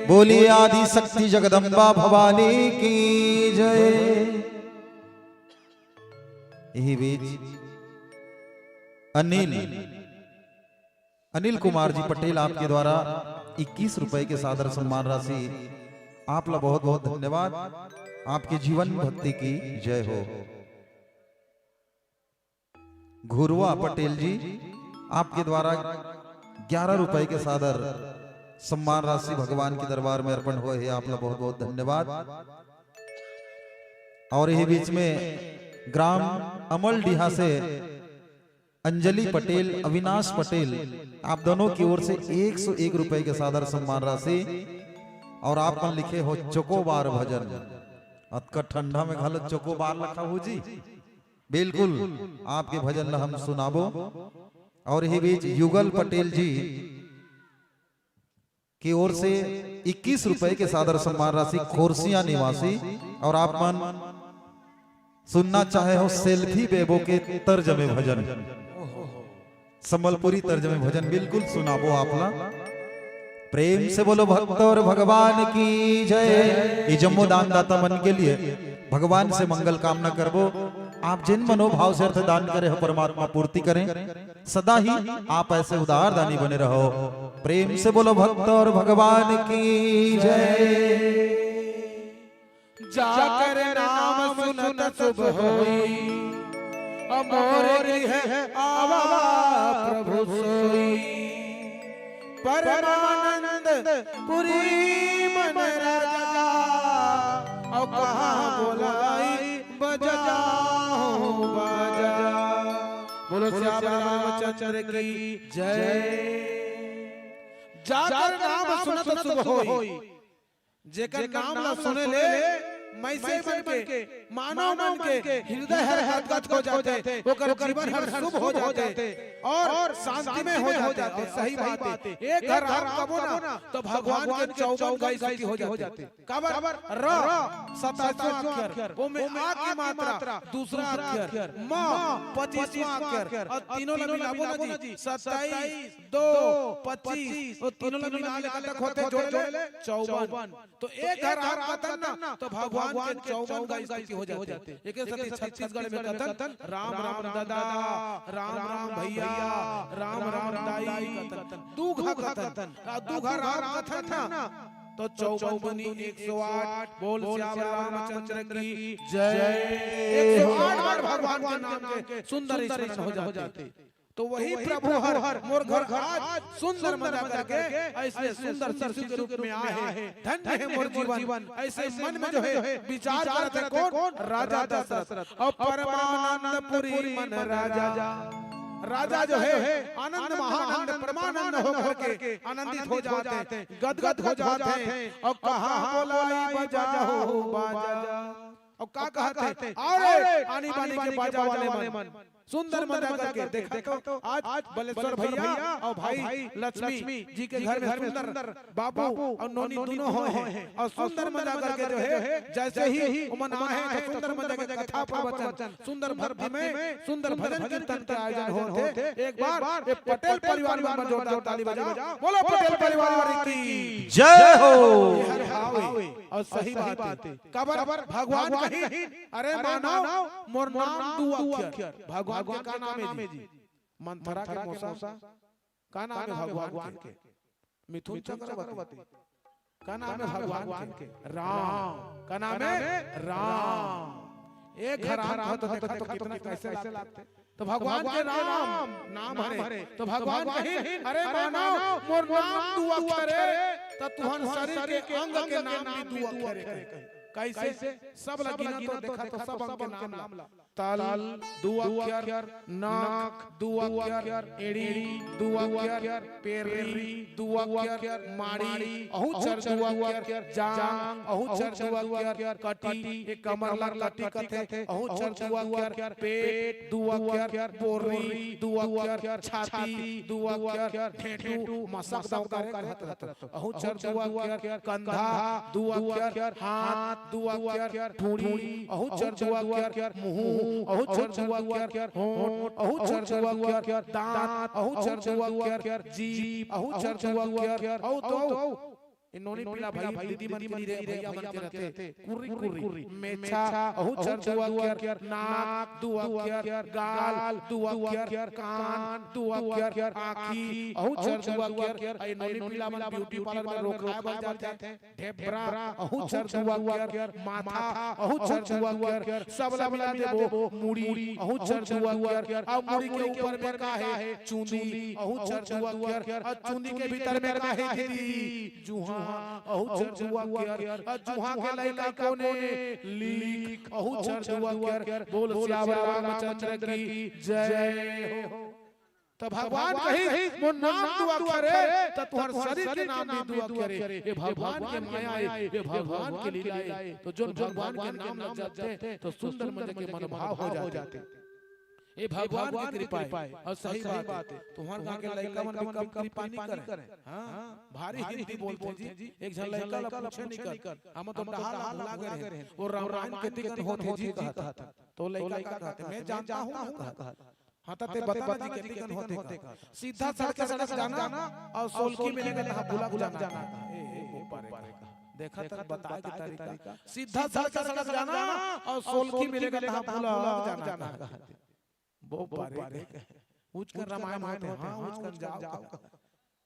बोली आदि शक्ति जगदम्बा भवानी की जय। यही बीच अनिल कुमार जी पटेल आपके द्वारा 21 रुपए के सादर सम्मान राशि, आप ला बहुत बहुत धन्यवाद। आपके जीवन भक्ति की जय हो। घुरवा पटेल जी आपके द्वारा 11 रुपए के सादर सम्मान राशि भगवान के दरबार में अर्पण हुए है, आप लोग बहुत बहुत धन्यवाद। और यही बीच में ग्राम अमल डीहा से अंजलि पटेल, अविनाश पटेल, आप दोनों की ओर से 101 रुपए के सादर सम्मान राशि। और आप मन लिखे हो चोकोबार भजन, अतका ठंडा में घाल चोकोबार लिखा हो जी, बिल्कुल आपके भजन हम सुनाबो। और यही बीच युगल पटेल जी की ओर से 21 रुपए के सादर सम्मान राशि, खोरसिया निवासी। और आप मन सुनना चाहे हो सेल्फी बेबो के तर्जमे भजन, संबलपुरी तर्जमे भजन, बिल्कुल सुनाबो आपला। प्रेम से बोलो भक्त और भगवान की जय। ये जम्मो दान दाता मन के लिए भगवान से मंगल कामना करबो। आप जिन मनोभाव से अर्थ दान करे हो परमात्मा पूर्ति करें, सदा ही आप ऐसे उदार दानी बने रहो। प्रेम से बोलो भक्त और भगवान की जय। जाकर नाम सुनत शुभ होई, मोर है आवा प्रभु सोई, परमानंद पुरी मन राजा, और कहाँ बोलाई बजाओ बाजा। बोलो श्याम रामचंद्र की जय। जाकर नाम सुनत शुभ होई, जेकर नाम ला सुने ले मैसे मन के मानव मन के हृदय हर गदगद हो जाते, ओकर जीवन हर शुभ हो जाते और शांति में हो जाते। सही बात है, एक घर राम कबो ना तो भगवान के 54 गायत्री हो जाते। कबर र 27वां अक्षर, वो में आ की मात्रा, दूसरा अक्षर म 25वां अक्षर, और तीनों ला मिलाबो ना जी 27 2 25, और तीनों ला मिला के तक होते जोड़ ले 54। तो एक घर राम कथन ना तो भगवान के 54 गायत्री हो जाते। एक साथ छत्तीसगढ़ में कथन राम राम दादा, राम राम भैया, राम राम दाई कथन, दूघा कथन, दूघा राम कथन ना तो 54 108। बोल श्याम रामचंद्र की जय। 108 बार भगवान के नाम के सुंदर स्मरण हो जाते। तो वही प्रभु हर मोर घर आज सुंदर मजा करके ऐसे सुंदर शिशु के रूप में आए हैं। धन्य है मोर जीवन। ऐसे मन में जो है विचार करते कौन? राजा दशरथ। और परमानंद पुरी मन राजा, राजा जो है आनंद महानंद परमानंद होकर के आनंदित हो जाते हैं, गदगद हो जाते हैं। और कहाँ बोलाई बजाओ बाजा, और क्या कहते हैं? अरे आनी बानी के बाजा वाले मन, सुंदर मजा करके देखा तो आज बलेश्वर भैया और भाई लक्ष्मी जी के घर में सुंदर बाबू और नोनी दोनों हैं, और सुंदर मजा करके जो है जैसे ही उमन आए हैं तो सुंदर मजा के कथा प्रवचन, सुंदर भक्ति में सुंदर भजन कीर्तन के आयोजन होते। एक बार ये पटेल परिवार में जोरदार ताली बजाओ, बोलो पटेल परिवार की जय हो। और सही बात है, कबर भगवान कहीं अरे मानव मोर नाम दू अक्षर, भगवान के का नाम है जी? मंथरा के मौसा का नाम है भगवान के? मिथुन चक्रवर्ती का नाम है भगवान के? राम का नाम है राम। एक राम तो देखा तो कितना कैसे लगते। तो भगवान के नाम हरे, तो भगवान कहीं अरे मानव मोर नाम दू अक्षर है, तो तुहन शरीर के अंग के नाम भी दू अक्षर है। कैसे? सब लगिना तो देखा तो सब अंग के नाम ला। ताल दू अक्षर, नाक दू अक्षर, एड़ी दू अक्षर, पेरी दू अक्षर, माड़ी अहुचर दू अक्षर, जांग अहुचर दू अक्षर, कटी एक कमर ला कटी कथे अहुचर दू अक्षर, पेट दू अक्षर, बोरी दू अक्षर, छाती दू अक्षर, ठेठू मसक दाव कर अहुचर दू अक्षर, कंधा दू अक्षर, हाथ दू अक्षर, ठूड़ी अहुचर दू अक्षर, मुंह अहुचर दू अक्षर, होंठ अहुचर दू अक्षर, दांत अहुचर दू अक्षर, जीभ अहुचर दू अक्षर। औ तो इन्होंने पिला भाई दीदी मन के लिए भैया मन के रहते कुर्री मेछा अहुचर दू अक्षर, नाक दू अक्षर, गाल दू अक्षर, कान दू अक्षर, आँखी अहुचर दू अक्षर। इन्होंने पिला मन ब्यूटी पार्लर में रोकाए बन जाते हैं। ढेबरा अहुचर दू अक्षर, माथा अहुचर दू अक्षर, सब मिला देबो मुड़ी अहुचर दू अक्षर। अब मुड़ी के ऊपर में का है? चूंदी अहुचर दू अक्षर, और चूंदी के भीतर में का है? दीदी जुहा अहुचर दू अक्षर, और जुहा के लइका कोने? लीक अहुचर दू अक्षर। बोल श्याम रामचंद्र की जय हो। तो भगवान कहीं वो नाम दू अक्षर है, तो तुम्हारे शरीर के नाम भी दू अक्षर है। ये भगवान के माया है, ये भगवान की लीला है। तो जो भगवान के नाम लग जाते हैं तो सुंदर मजे के मनोभाव हो जाते हैं। ये भगवान की कृपा है। और सही बात है, तुम्हारे गांव के लड़का मन भी कम कृपा नहीं करे। हां भारी हिंदी बोलते जी। एक जन लड़का ला पूछे नहीं कर, हम तो डहाल भुला गए हैं। वो रामायण के तिकन होते जी कहता था, तो लड़का कहते मैं जानता हूं ना कहता। हां तते बता जी के तिकन होते सीधा सड़क जाना और सोलकी में लेकर भुला जाना। ए ऊपर देखा तर बताए के तरीका, सीधा सड़क जाना और सोलकी में लेकर भुला जाना। वो बारे उच कर रामायण होते। हां उच कर जाओ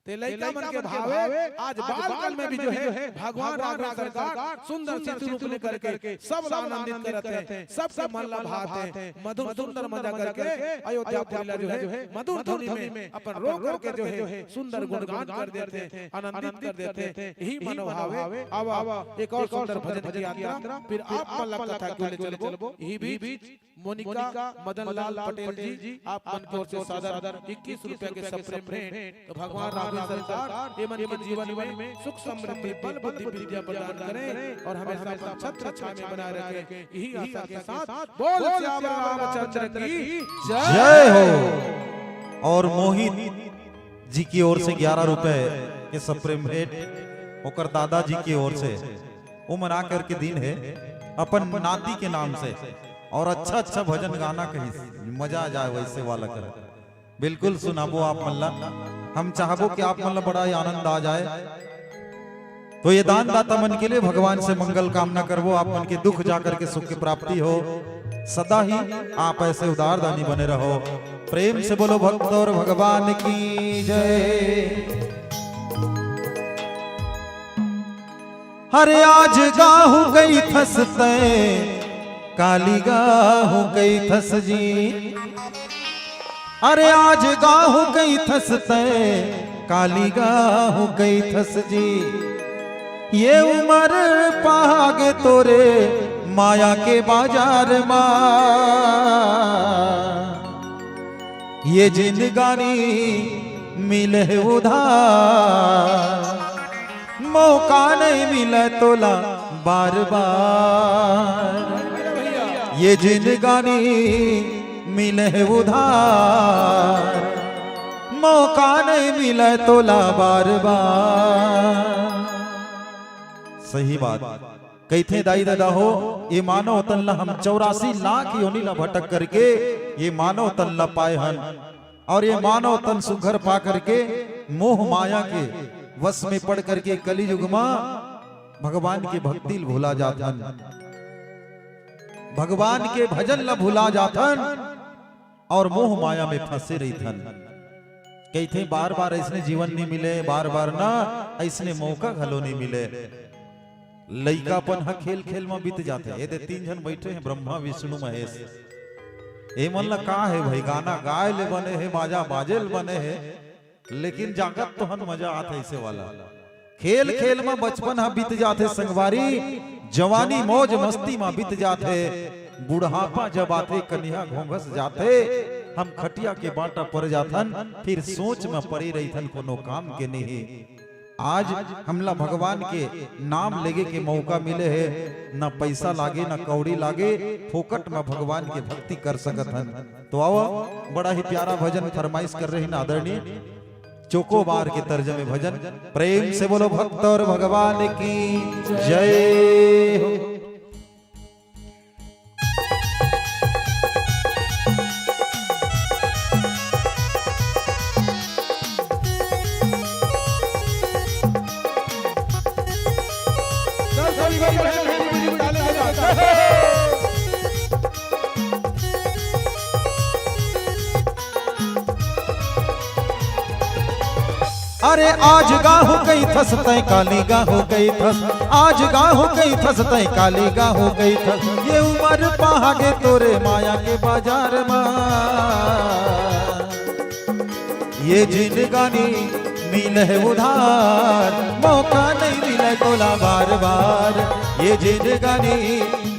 ते लइका मन के भावे आज बालकाल में भी जो है भगवान राघव सरकार सुंदर सी रूप लेकर के सब आनंदित करते हैं, सबका मन लभाते हैं, मधुर सुंदर मजा करके अयोध्यापुरी जो है मधुर ध्वनि में अपन रो करके जो है सुंदर गुणगान कर देते हैं, आनंदित कर देते हैं। यही मनोभावे अब एक और सुंदर भजन की यात्रा फिर आप पल्लव कथा के लिए चलबो। यही बीच मोनिका मदन लाल पटेल जी आप मन की ओर से सादर 21 रुपए के सप्रेम भेंट। तो भगवान राघव सरकार ये मन के जीवन में सुख समृद्धि बल बुद्धि विद्या प्रदान करें और हमेशा छत्र छाया में बनाए रखें, यही आशा के साथ बोल श्याम रामचंद्र की जय हो। और मोहित जी की ओर से 11 रुपए के सप्रेम भेंट ओकर दादाजी की ओर से वो मना करके दिन है अपन नाती के नाम से। और अच्छा अच्छा भजन गाना कहीं मजा आ जाए वैसे वाला कर बिल्कुल सुनाबो आप मल्ला। हम चाहबो कि आप मल्ला बड़ा ही आनंद आ जाए। तो ये दान दाता मन के लिए भगवान से मंगल कामना करबो, आप मन के दुख जाकर के सुख की प्राप्ति हो। सदा ही आप ऐसे उदार दानी बने रहो। प्रेम से बोलो भक्त और भगवान की जय। हरे आज गाहु गई थसते काली गाहु गई थस जी। अरे आज गाहु गई थसते काली गाहु गई थस जी। ये उम्र पागे तोरे माया के बाजार मां, ये जिंदगानी मिले उधार, मौका नहीं मिले तोला बार बार। ये जिंदगानी मिले उधार, मौका नहीं मिले तोला बार बार। सही बात कही थे दाई दादा हो। ये मानव तन हम 84 लाख योनि ला भटक करके ये मानव तन ला पाए हन। और ये मानव तन सुघर पा करके मोह माया के वश में पड़ करके कलियुग में भगवान की भक्ति भूला जाथन, भगवान के भजन ला भूला जाथन और मोह माया में फंसे रही थन। कही थे बार बार ऐसने जीवन नहीं मिले, बार बार ना ऐसने मौका घलो नहीं मिले। लइकापन हा खेल खेल में बीत जाते। ये 3 जन बैठे हैं ब्रह्मा विष्णु महेश। ए मन ला का है भाई गाना गाय ले बने है, बाजा बाजेल बने है, लेकिन जागत तो हन मजा आता ऐसे वाला। खेल खेल में बचपन हा बीत जाते संगवारी, जवानी मौज मस्ती में बीत जाते, बुढ़ापा जब आते कन्या घोंघस जाते, हम खटिया के बांटा पड़ जाथन, फिर सोच में पड़ी रही थन कोनो काम के नहीं। आज हमला भगवान के नाम लेगे के मौका मिले है, ना पैसा लागे ना कौड़ी लागे, फोकट में भगवान के भक्ति कर सकत हन। तो आओ बड़ा ही प्यारा भजन फरमाइश कर रहे हैं आदरणीय चोकोबार के तर्जमे भजन। प्रेम से बोलो भक्त और भगवान की जय हो। अरे आज गाहु गई थस तय काली गाहु गई थस, आज गाहु गई थस तय काली गाहु गई थस। ये उम्र पागे तोरे माया के बाजार में, ये जिंदगानी मिले उधार, मौका नहीं मिले तोला बार बार। ये जिंदगानी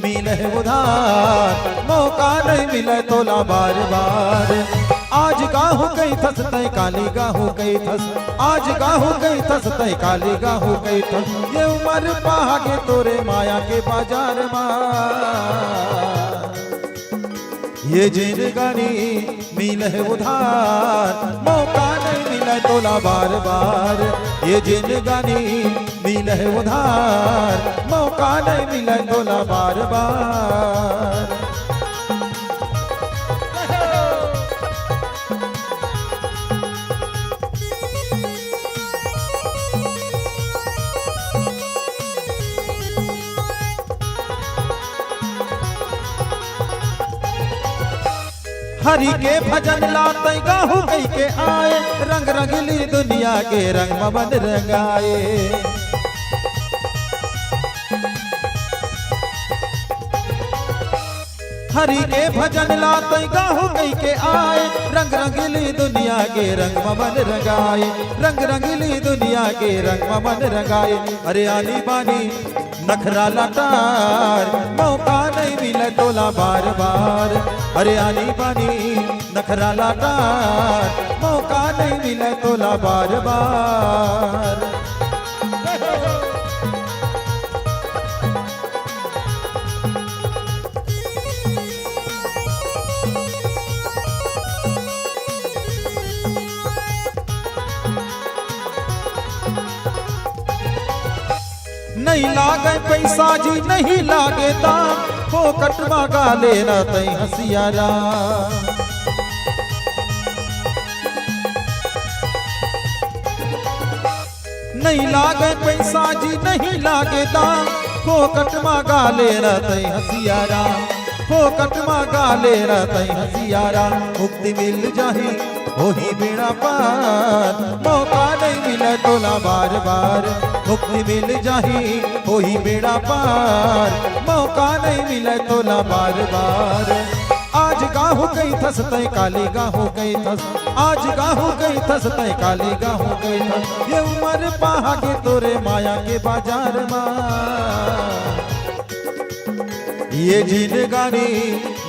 मिले उधार, मौका नहीं मिले तोला बार बार। आज गाहु गई थस तय काली गाहु गई थस, आज गाहु गई थस तय काली गाहु गई थस। ये उम्र पागे तोरे माया के बाजार में, ये जिंदगानी मिले उधार, मौका नहीं मिले तोला बार बार। ये जिंदगानी मिले उधार, मौका नहीं मिले तोला बार बार। हरि के भजन लाते गाहु कई के आए, रंग रंगली दुनिया के रंग मबन रंगाए। हरि के भजन लाते गाहु कई के आए, रंग रंगली दुनिया के रंग मबन रंगाए। रंग रंगली दुनिया के रंग मबन रंगाए। अरे आनी बानी नखरा लटार, मौका नहीं मिले तोला बार बार। अरे आनी बानी नखरा लटार, मौका नहीं मिले तोला बार बार। नहीं लागे पैसा जी नहीं लागे दाम, फोकट मांगा लेना तई हसियारा। नहीं लागे पैसा जी नहीं लागे दाम, फोकट मांगा लेना तई हसियारा। फोकट मांगा लेना तई हसियारा। मुक्ति मिल जाही वही बेड़ा पार, मौका नहीं मिले तोला बार बार। मुक्ति मिल जाही वही बेड़ा पार, मौका नहीं मिले तोला बार बार। आज गाहु गई थस तय काली गाहु गई थस, आज गाहु गई थस तय काली गाहु गई थस। ये उम्र पाहा के तोरे माया के बाजार में, ये जिंदगानी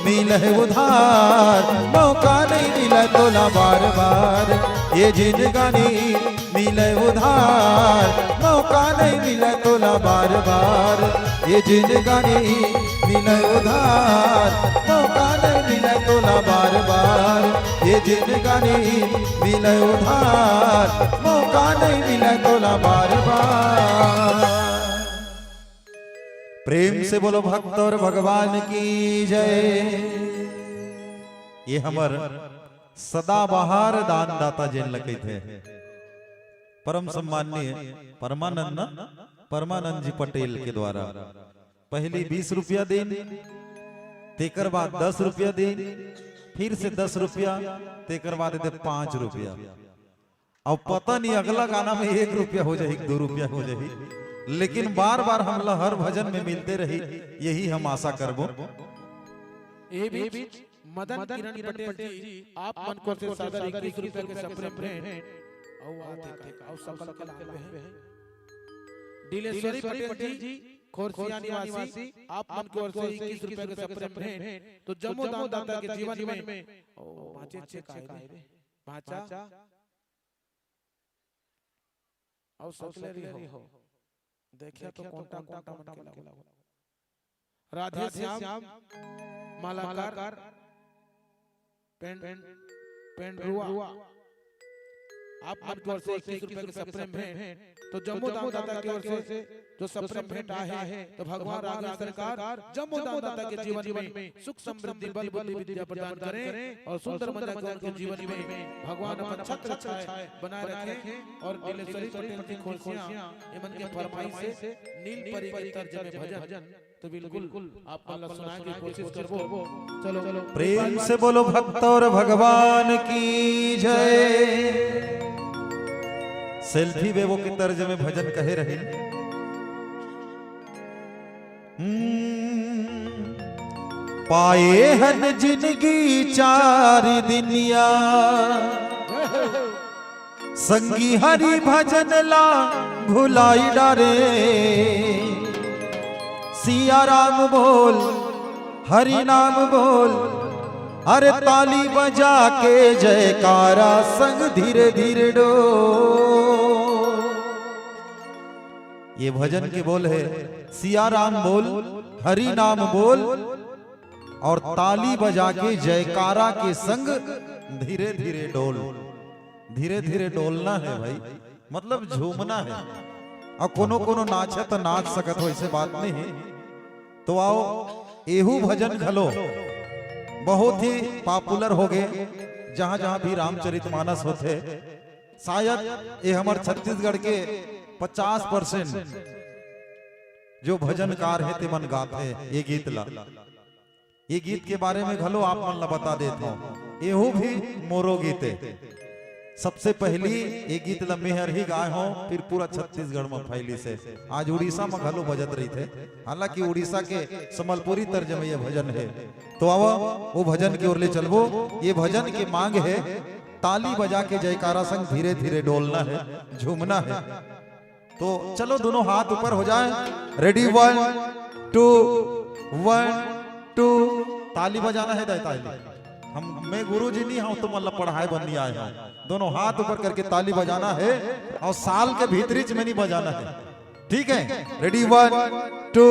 मिले उधार, मौका नहीं मिले तोला बार बार। ये जिंदगानी मिले उधार, मौका नहीं मिले तोला बार बार। ये जिंदगानी मिले उधार, मौका नहीं मिले तोला बार बार। ये जिंदगानी मिले उधार, मौका नहीं मिले तोला बार बार। प्रेम से बोलो भक्त और भगवान की जय। ये हमर सदाबहार दानदाता जिन लगे थे परम सम्माननीय परमानंद जी पटेल के द्वारा पहली 20 रुपया दिन, तेकर बाद 10 रुपया दिन, फिर से 10 रुपया, तेकर बाद 5 रुपया। अब पता नहीं अगला गाना में 1 रुपया हो जाए 2 रुपया हो जाए, लेकिन बार बार हम हर भजन में मिलते रही, यही हम आशा करबो। ए बीच मदन किरण पटेल जी आप मन को से सादर 21 रुपए के सप्रेम भेंट औ आते का औ सकल कला है। दिलेश्वरी पटेल जी खोरसिया निवासी आप मन को से 21 रुपए के सप्रेम भेंट। तो जम्मू दाता के जीवन में ओ पांचे छे काय रे पांचा औ सकले रही हो। देखिए तो कोंटा कोंटा मन के लागो। राधे श्याम मालाकार पेंडरुआ आप मन की ओर से 21 रुपए के सप्रेम भेंट। तो जम्मू दाता की ओर से जो सप्रेम भेंट आए हैं, तो भगवान राघव सरकार जम्मू दाता के जीवन में सुख समृद्धि बल बुद्धि विद्या प्रदान करें और सुंदर मजा के जीवन में भगवान अपन छत्र छाए बनाए रखें। और दिलेश्वरी पटेल की खोसियां एमन के फरमाइश से नील परी के तर्ज में भजन तो बिल्कुल आप अल्लाह सुनाने की कोशिश करबो। चलो प्रेम से बोलो भक्त और भगवान की जय। सेल्फी बेबो के तर्ज में भजन कहे रहे। पाए हन जिंदगी 4 दिनिया, संगी हरि भजन ला भुलाई डारे। सिया राम बोल हरि नाम बोल, अरे ताली बजा के जयकारा संग धीरे धीरे डो। ये भजन के बोल है सिया राम बोल हरि नाम बोल और ताली बजा के जयकारा के संग धीरे धीरे डोल। धीरे धीरे डोलना है भाई, मतलब झूमना है। और कोनो कोनो नाचे तो नाच सकत हो, ऐसे बात नहीं है। तो आओ एहू भजन खलो बहुत ही पॉपुलर हो गए जहां जहां भी रामचरितमानस होते। शायद ये हमारे छत्तीसगढ़ के 50% जो भजनकार है ते मन गाते ये गीत ला। ये गीत के बारे में घलो आप मन ला बता देता हूं। एहू भी मोरो गीते। सबसे पहली एक गीत ल मेहर ही गाय हो, फिर पूरा छत्तीसगढ़ में फैली से। आज उड़ीसा में घलो बजत रही थे, हालांकि उड़ीसा के समलपुरी तर्जमे ये भजन है। तो आओ वो भजन की ओर ले चलबो। ये भजन की मांग है ताली बजा के जयकारा संग धीरे धीरे डोलना है, झूमना है। तो चलो दोनों हाथ ऊपर हो जाए, रेडी 1 2 1 2। ताली बजाना है दाई ताली। मैं गुरु जी नहीं हूं तो मतलब पढ़ाई बननी आए हैं। दोनों हाथ ऊपर करके ताली बजाना है और साल के भीतरीच में नहीं बजाना है, ठीक है? रेडी 1 2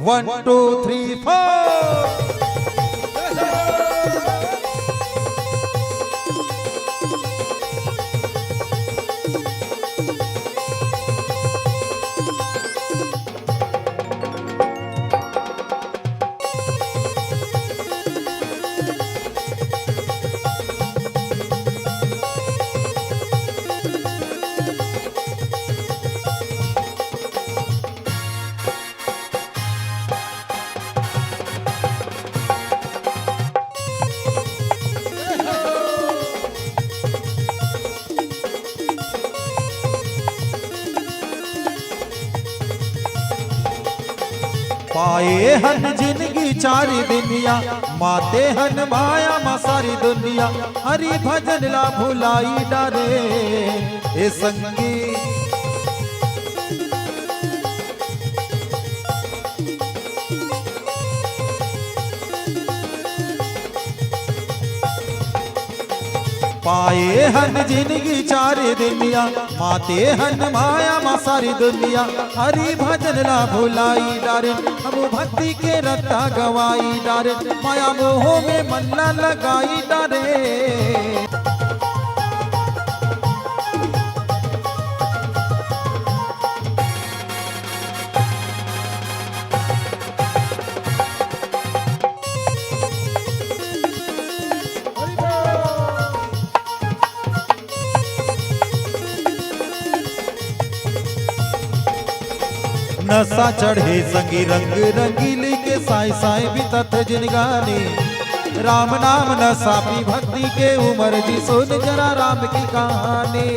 1 2 3 4। पाए हन जिंदगी चारी दुनिया, माते हन माया मा सारी दुनिया। हरि भजन ला भुलाई डारे ए संगी। पाए हन जिंदगी चारी दुनिया, माते हन माया मा सारी दुनिया। हरि भजन ला भुलाई डारे, अब भक्ति के रत्ता गवाई डारे। माया मोह में मन ला लगाई डारे। नशा चढ़े संगी रंग रंगीली के साय साय बितत जिनगानी। राम नाम नशा पी भक्ति के उमर जी, सुन जरा राम की कहानी।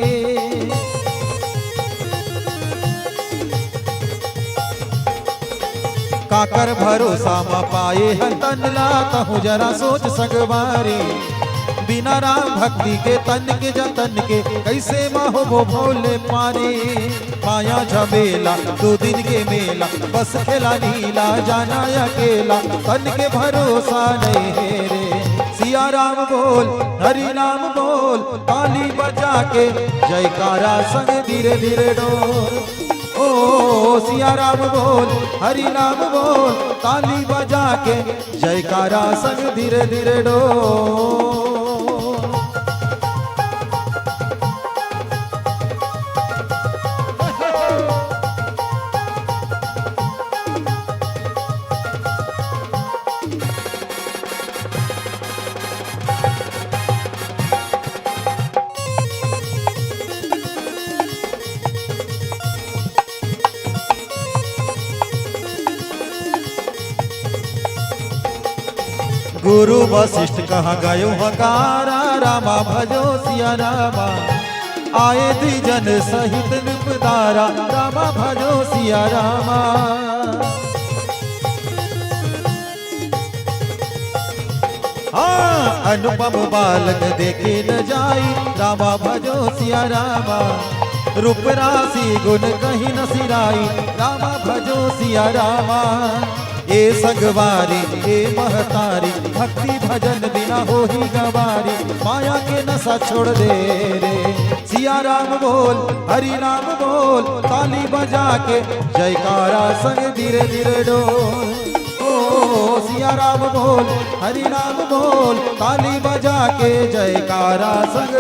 काकर भरोसा मा पाए हन तन ला, कहूँ जरा सोच सगवारी। बिना राम भक्ति के तन के जतन के, कैसे माहो वो भोले पारी। माया झमेला 2 दिन के मेला, बस खेला नीला जाना अकेला। तन के भरोसा नहीं है रे, सिया राम बोल हरि नाम बोल। ताली बजा के जयकारा संग धीरे धीरे डोल। ओ सिया राम बोल हरि नाम बोल, ताली बजा के जयकारा संग धीरे धीरे डोल। गुरु वशिष्ठ कहाँ गयो हकारा, रामा भजो सिया रामा। आए द्विजन सहित नृपदारा, रामा भजो सिया रामा। हाँ अनुपम बालक देखे न जाई, रामा भजो सिया रामा। रूप राशि गुण कहीं न सिराई, रामा भजो सिया रामा। ए संगवारी ए महतारी, भक्ति भजन बिना हो ही गवारी। माया के नशा छोड़ दे रे, सिया राम बोल हरि नाम बोल। ताली बजा के जयकारा संग धीरे धीरे डोल। ओ सिया राम बोल हरि नाम बोल, ताली बजा के जयकारा संग।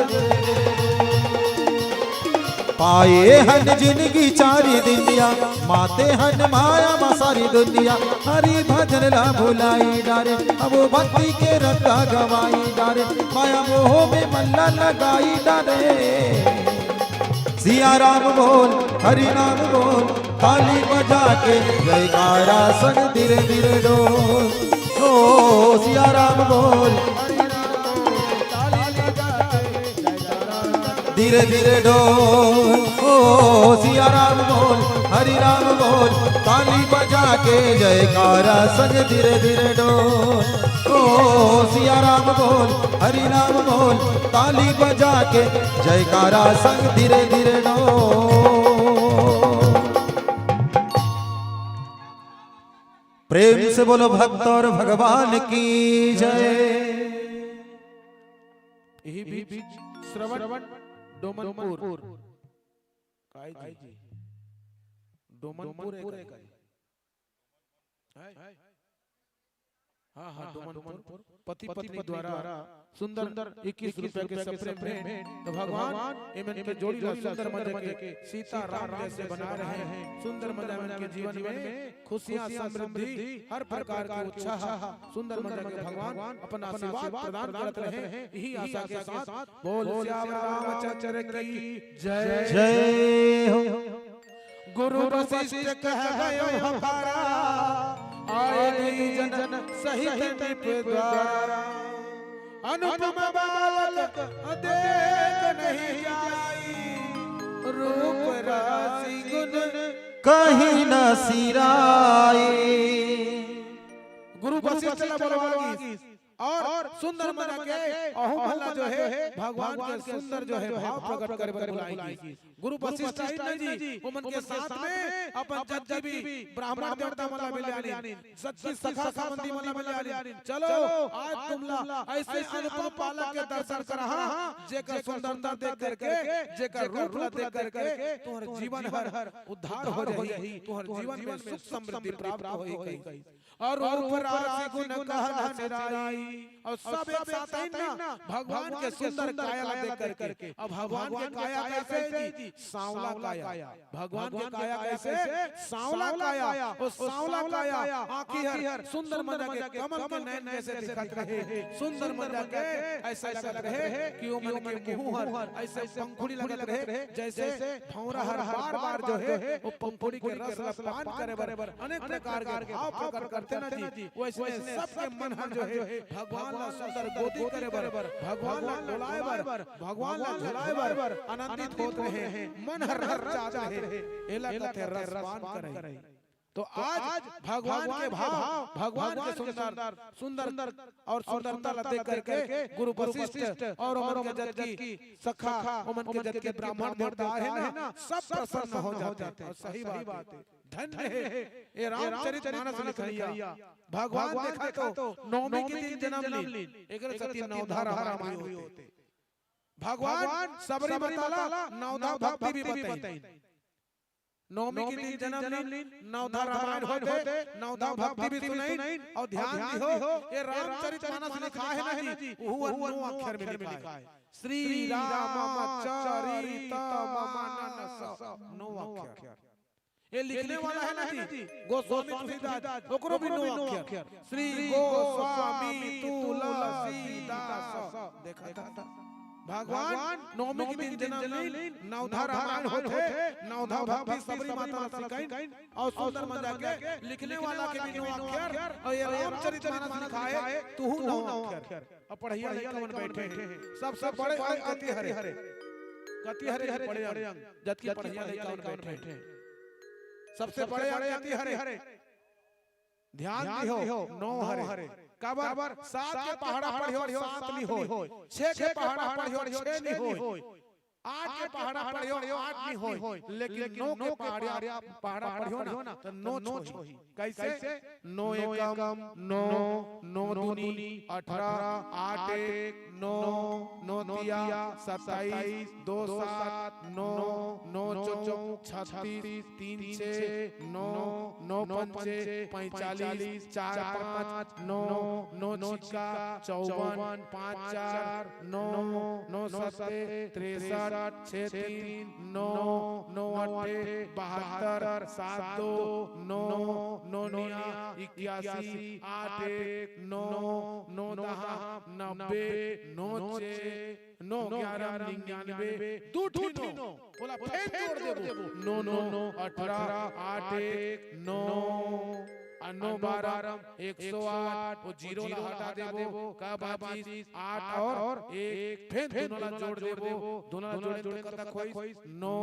पाए हन जिंदगी चारी दुनिया, माते हन माया मा सारी दुनिया। हरि भजन ला भुलाई डारे, अब भक्ति के रत्ता गवाई डारे। माया मोह में मन ला लगाई डारे। सिया राम बोल हरि नाम बोल, ताली बजा के जयकारा संग धीरे धीरे डोल। ओ सिया राम बोल धीरे धीरे डोल। ओ सिया राम बोल, हरि राम बोल, ताली बजा के जयकारा संग धीरे धीरे डोल। ओ सिया राम बोल, हरि राम बोल, ताली बजा के जयकारा संग धीरे धीरे डोल। प्रेम से बोलो भक्त और भगवान की जय। यही बीच श्रवण डोमनपुर काय जी डोमनपुर है हाँ हाँ डोमनपुर पति पत्नी द्वारा सुंदर 21 रुपए के सप्रे भेंट तो भगवान इमन के जोड़ी सुंदर मजा के सीता राम जैसे बना रहे हैं। सुंदर मजा के जीवन में खुशियां समृद्धि हर प्रकार का उत्साह सुंदर मजा के भगवान अपना आशीर्वाद प्रदान करते रहे। यही आशा के साथ बोल श्याम रामचंद्र की जय जय हो। गुरु वशिष्ठ कह गयो हमारा आए जन सहित निप द्वारा अनुपम बालक देख नहीं जाई रूप राशि गुण कहीं न सिराए। गुरु वशिष्ठ बोलवागी और सुंदर मना के अहो भला जो है भगवान के सुंदर जो है भाव प्रकट कर बुलाएगी। गुरु वशिष्ठ जी उमन के साथ में अपन जज्जी भी ब्राह्मण देवता मला मिलानी सच्ची सखा संबंधी मला मिलानी। चलो आज तुमला ऐसे अनुपम बालक के दर्शन करहा जेकर सुंदरता देख करके जेकर रूप देख करके तोहर जीवन हर उद्धार हो जाई, तोहर जीवन में सुख समृद्धि प्राप्त होई और ऊपर राशि गुण कहना सिराई। और सब एक साथ ना भगवान के सुंदर काया देख करके अब भगवान के काया कैसे जी सांवला काया। भगवान के काया कैसे सांवला काया और सांवला काया आंखी हर सुंदर मजा के कमल के नयन जैसे दिखत रहे। सुंदर मजा के ऐसा लगत रहे कि ओ मन के मुंह हर ऐसे पंखुड़ी लगत रहे जैसे भौरा हर बार जो है वो पंखुड़ी के रस पान करे बराबर अनेक प्रकार के भाव प्रकट करते ना जी। वैसे सबके मन हर जो है भगवान ला सुंदर गोदी करे बराबर भगवान ला डोलाए बराबर भगवान ला झुलाए बराबर आनंदित होत रहे हैं मन हर चाहते रहे एला कथे रस पान करे। तो आज भगवान के भाव भगवान के सुंदर और सुंदरता देख करके गुरु वशिष्ठ और उमन के जज की सखा उमन के जज के ब्राह्मण देवता है ना सब प्रसन्न हो जाते हैं। और सही बात है धन्य है ये रामचरितमानस लिखिया। भगवान देखा तो नवमी के दिन जन्म ली एकर सती नवधा रामायण होते। भगवान सबरीमला नवधा भक्ति भी बताई। नवमी के दिन जन्म ली नवधा रामायण होते नवधा भक्ति भी सुनाई। और ध्यान दिहो ये रामचरितमानस लिखा है ना जी वो 9 अक्षर में लिखा है श्री रामचरितमानस 9 अक्षर। ये लिखने वाला है ना जी गोस्वामी तुलसीदास ओकरो भी 9 अक्षर श्री गोस्वामी तुलसीदास। देखा था भगवान नवमी के दिन जन्म ली नवधा रामायण होते नवधा भक्ति सबरी माता सिखाई और सुंदर मजा के लिखने वाला के भी 9 अक्षर और ये रामचरितमानस लिखा है तू 9 अक्षर। अब पढ़िया कौन बैठे हैं सबसे बड़े गति हरे बड़े अंग जबकि पढ़िया कौन बैठे सबसे बड़े गति हरे। ध्यान दिहो 9 हरे काबर 7 के पहाड़ा पढ़ियो 7 नहीं होय 6 के पहाड़ा पढ़ियो 6 नहीं होय 8 के पहाड़ा पढ़ियो 8 नहीं होय लेकिन 9 के पहाड़ा पढ़ियो ना तो 9 छोही। कैसे 9 एकम 9 9 दूनी 18 8 1 9 9 तिया 27 2 7 9 9 चौक 36 3 6 9 9 पंचे 45 4 5 9 9 छिका 54 5 4 9 9 7 63 6 3 9 9 8 72 7 2 9 9 81 8 1 9 9 10 90 9 6 9 11 99 2 9 बोला फेर जोड़ देबो 9 9 18 8 1 9 9 12 108 वो जीरो ला हटा देबो का बाजी 8 और 1 फिर दोनों ला जोड़ देबो दोनों ला जोड़ कता खोई 9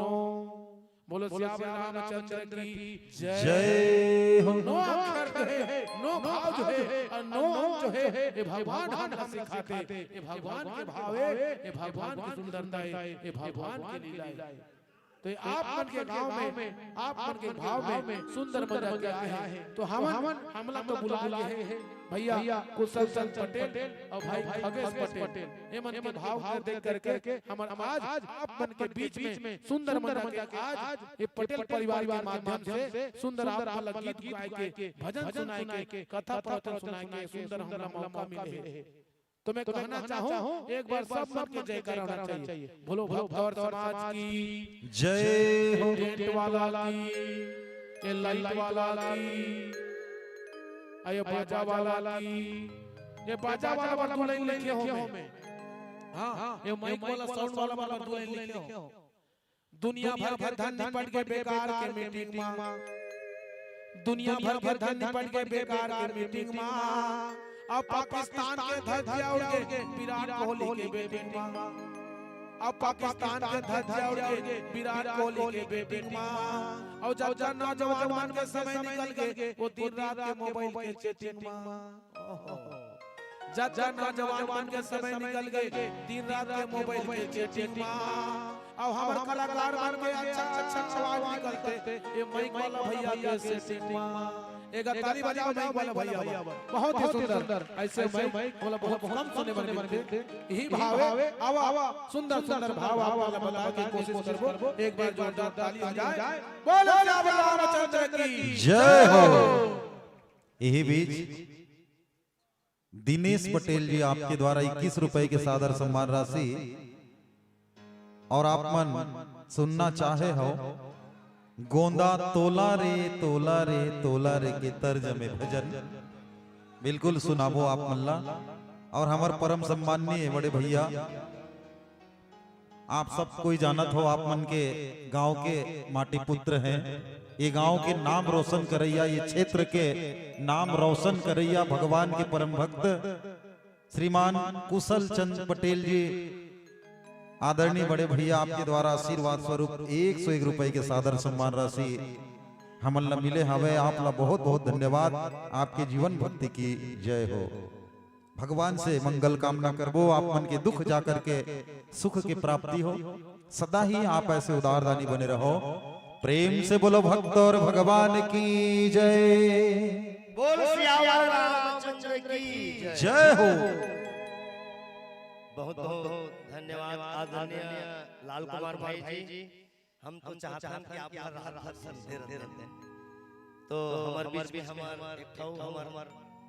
बोलो श्याम रामचंद्र की जय हो। 9 अक्षर जो है 9 भाव जो है और 9 अंग जो है ये भगवान हमला सिखाते ये भगवान के भाव है ये भगवान की सुंदरता है ये भगवान की लीला है। तो आप मन के गांव में आप मन के भाव में सुंदर मजा क्या है तो हमला तो बुला लिए है भैया कुशल चंद पटेल और भाई खगेश पटेल ये मन के भाव को देख करके हम आज आप मन के बीच में सुंदर मजा के आज ये पटेल परिवार के माध्यम से सुंदर आप वाला गीत गाए के भजन सुनाए के कथा प्रवचन सुनाए के सुंदर हमरा मौका मिले है। तो मैं कहना चाहूं एक बार सब मन के जयकार होना चाहिए। बोलो भक्तवर समाज की जय हो। टेंट वाला की ये लाइट वाला की ये बाजा वाला की ये बाजा वाला दुल्हन लिखे हो में हां ये माइक वाला साउंड वाला दुल्हन लिखे हो। दुनिया भर के धन निपट के बेकार के मीटिंग में दुनिया भर के धन निपट के बेकार के मीटिंग में अब पाकिस्तान के धज्जिया उड़ के विराट कोहली के बैटिंग में अब पाकिस्तान के धज्जिया उड़ के विराट कोहली के बैटिंग में और जब नौजवान के समय निकल गए वो दिन रात के मोबाइल के चैटिंग में जब नौजवान के समय निकल गए दिन रात के मोबाइल के चैटिंग में अब हमारे कलाकार बन के अच्छा आवाज निकलते ये माइक वाला भैया के सेटिंग में एक ताली बजाओ माइक वाला भैया बहुत ही सुंदर ऐसे माइक वाला बहुत कम सुने बनते यही भाव है आवा सुंदर भाव वाला बता के कोशिश करबो एक बार जोरदार ताली हो जाए बोलो रामचंद्र की जय हो। यही बीच दिनेश पटेल जी आपके द्वारा 21 रुपए के सादर सम्मान राशि और आप मन सुनना चाहे हो गोंदा तोला रे तोला रे तोला रे के तर्ज में भजन बिल्कुल सुनाबो आप मल्ला। और हमार परम सम्माननीय बड़े भैया आप सब कोई जानत हो आप मन के गांव के माटी पुत्र हैं। ये गांव के नाम रोशन करैया ये क्षेत्र के नाम रोशन करैया भगवान के परम भक्त श्रीमान कुशल चंद पटेल जी आदरणीय बड़े भैया आपके द्वारा आशीर्वाद स्वरूप 101 रुपए के सादर सम्मान राशि हमला मिले हवे। आपला बहुत बहुत धन्यवाद। आपके जीवन भक्ति की जय हो। भगवान से मंगल कामना करबो आप मन के दुख जाकर के सुख की प्राप्ति हो। सदा ही आप ऐसे उदारदानी बने रहो। प्रेम से बोलो भक्त और भगवान की जय। बोल सियावर रामचंद्र की जय हो। बहुत बहुत धन्यवाद आदरणीय लाल कुमार भाई जी। हम तो चाहते हैं कि आप हर रात सुनते रहते हैं तो हमारे बीच में हमार एक ठौ हमार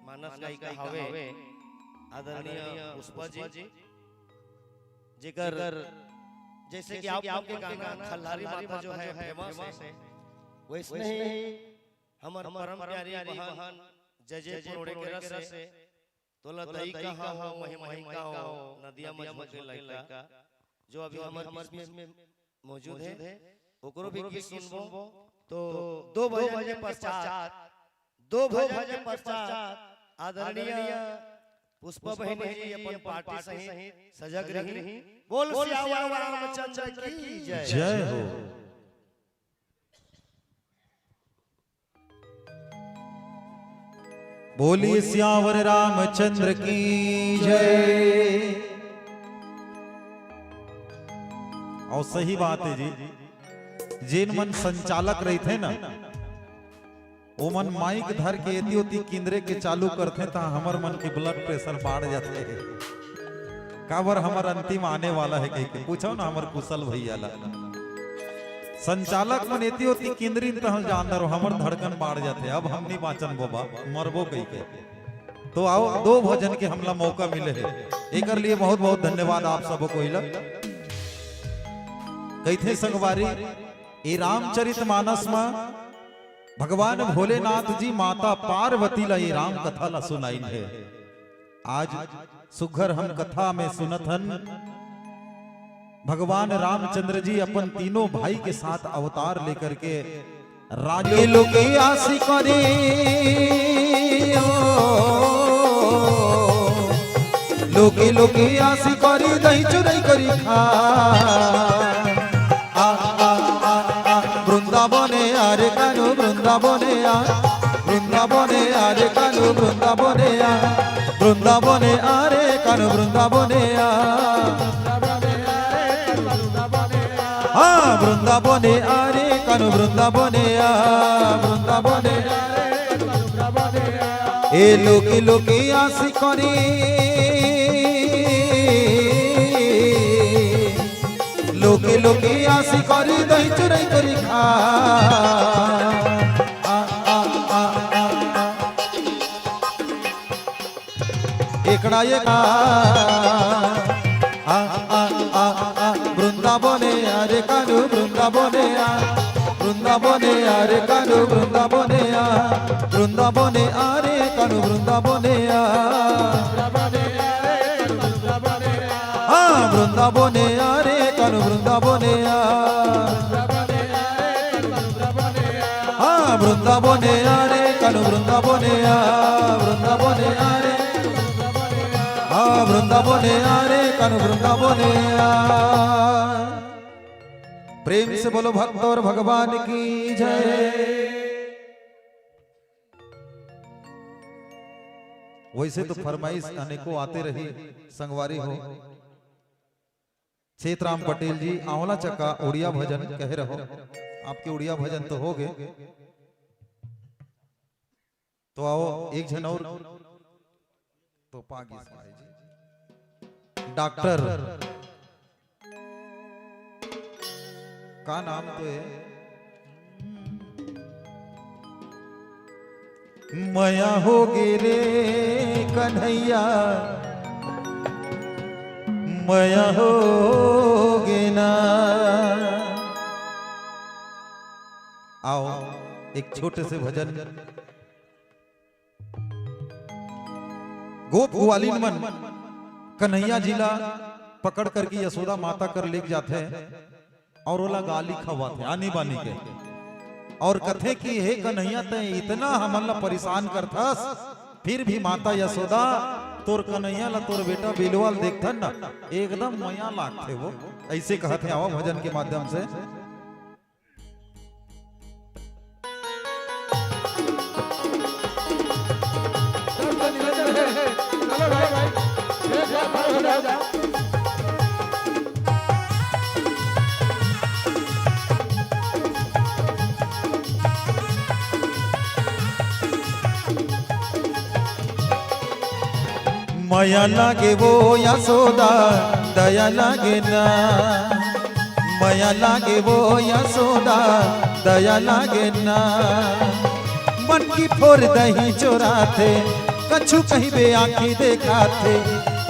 मानस गायिका हवे आदरणीय पुष्पा जी जेकर जैसे कि आप आपके गाना खल्लारी माता जो है फेमस है वैसे ही हमार परम प्यारी बहन जय पुरोड़े के रस से तोला दई कहा हो महिम का हो नदिया मजमू के लइका जो अभी हमारे बीच में मौजूद है ओकरो भी गीत सुनबो। तो दो भजन पश्चात आदरणीय पुष्पा बहन जी अपन पार्टी सहित सजग रही। बोल सियावर रामचंद्र की जय हो। बोलिए सियावर रामचंद्र की जय। और सही बात है जी जिन मन संचालक रही थे ना वो मन माइक धर के एती ओती केंद्रे के चालू करते ता हमर मन के ब्लड प्रेशर बढ़ जाते है। काबर हमर अंतिम आने वाला है कहीं पूछो ना हमर कुशल भैया ला संचालक मन एती ओती केंद्री तहल जानदार हमर धड़कन बढ़ जाते। अब हम नहीं बाचन बाबा मरबो कहीं के। तो आओ दो भजन के हमला मौका मिले है एक लिए बहुत बहुत धन्यवाद आप सबको कोइला कैथे संगवारी ए रामचरितमानस में भगवान भोलेनाथ जी माता पार्वती ला ये राम कथा ला सुनाई है। आज सुघर हम कथा में सुनथन भगवान रामचंद्र जी अपन तीनों भाई के साथ अवतार लेकर के রাগে লোকে আসি করে লোকে লোকে আসি করে দই চুরাই করি খা বৃন্দাবনে আরে কানু বৃন্দাবনে বৃন্দাবনে আরে কানু বৃন্দাবনে বৃন্দাবনে আরে কানু বৃন্দাবনে বৃন্দাবনে আরে কানু বৃন্দাবনে বৃন্দাবনে এ লোকে লোকে আসি করে লোকে লোকে আসি করে দই চুরাই করি খা एकड़ा एका বৃন্দাবনে আরে কানু বৃন্দাবনে বৃন্দাবনে আরে কানু বৃন্দাবনে বৃন্দাবনে আরে কানু বৃন্দাবনে বৃন্দাবনে আরে কানু বৃন্দাবনে বৃন্দাবনে আরে কানু বৃন্দাবনে বৃন্দাবনে আরে বৃন্দাবনে আরে কানু বৃন্দাবনে प्रेम से बोलो भक्त और भगवान की जय। वैसे तो फरमाइश अनेकों आते रही संगवारी हो। क्षेत्राम पटेल जी आंवला चक्का उड़िया भजन कह रहे हो, आपके उड़िया भजन तो हो गए, तो आओ एक जन और तो पागी डॉक्टर का नाम तो है मया हो रे कन्हैया मया हो ना। आओ एक छोटे से भजन गोप ग्वालिन मन कन्हैया जिला पकड़ करके यशोदा माता कर लेके जाते हैं और ओला गाली खवाते आनी बानी के और कथे की हे कन्हैया ते इतना हमला परेशान करथस, फिर भी माता यशोदा तोर कन्हैया ला तोर बेटा बिलवाल देखथन ना एकदम मया लागथे वो, ऐसे कहते हैं। आओ भजन के माध्यम से मया लागे वो यशोदा दया लागे ना, मया लागे वो यशोदा दया लागे ना। मन की फोर दही चोराते कछु कहीं बे आंखी देखाते,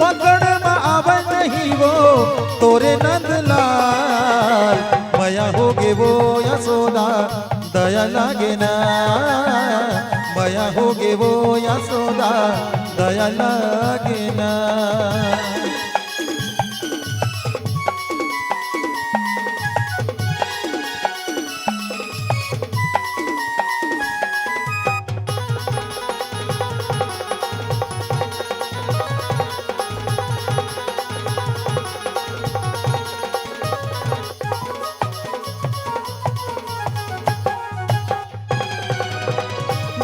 पकड़ में आवे नहीं वो तोरे नंदलाल। मया होगे वो यशोदा दया लागे ना, मया होगे वो यशोदा दया लागे ना।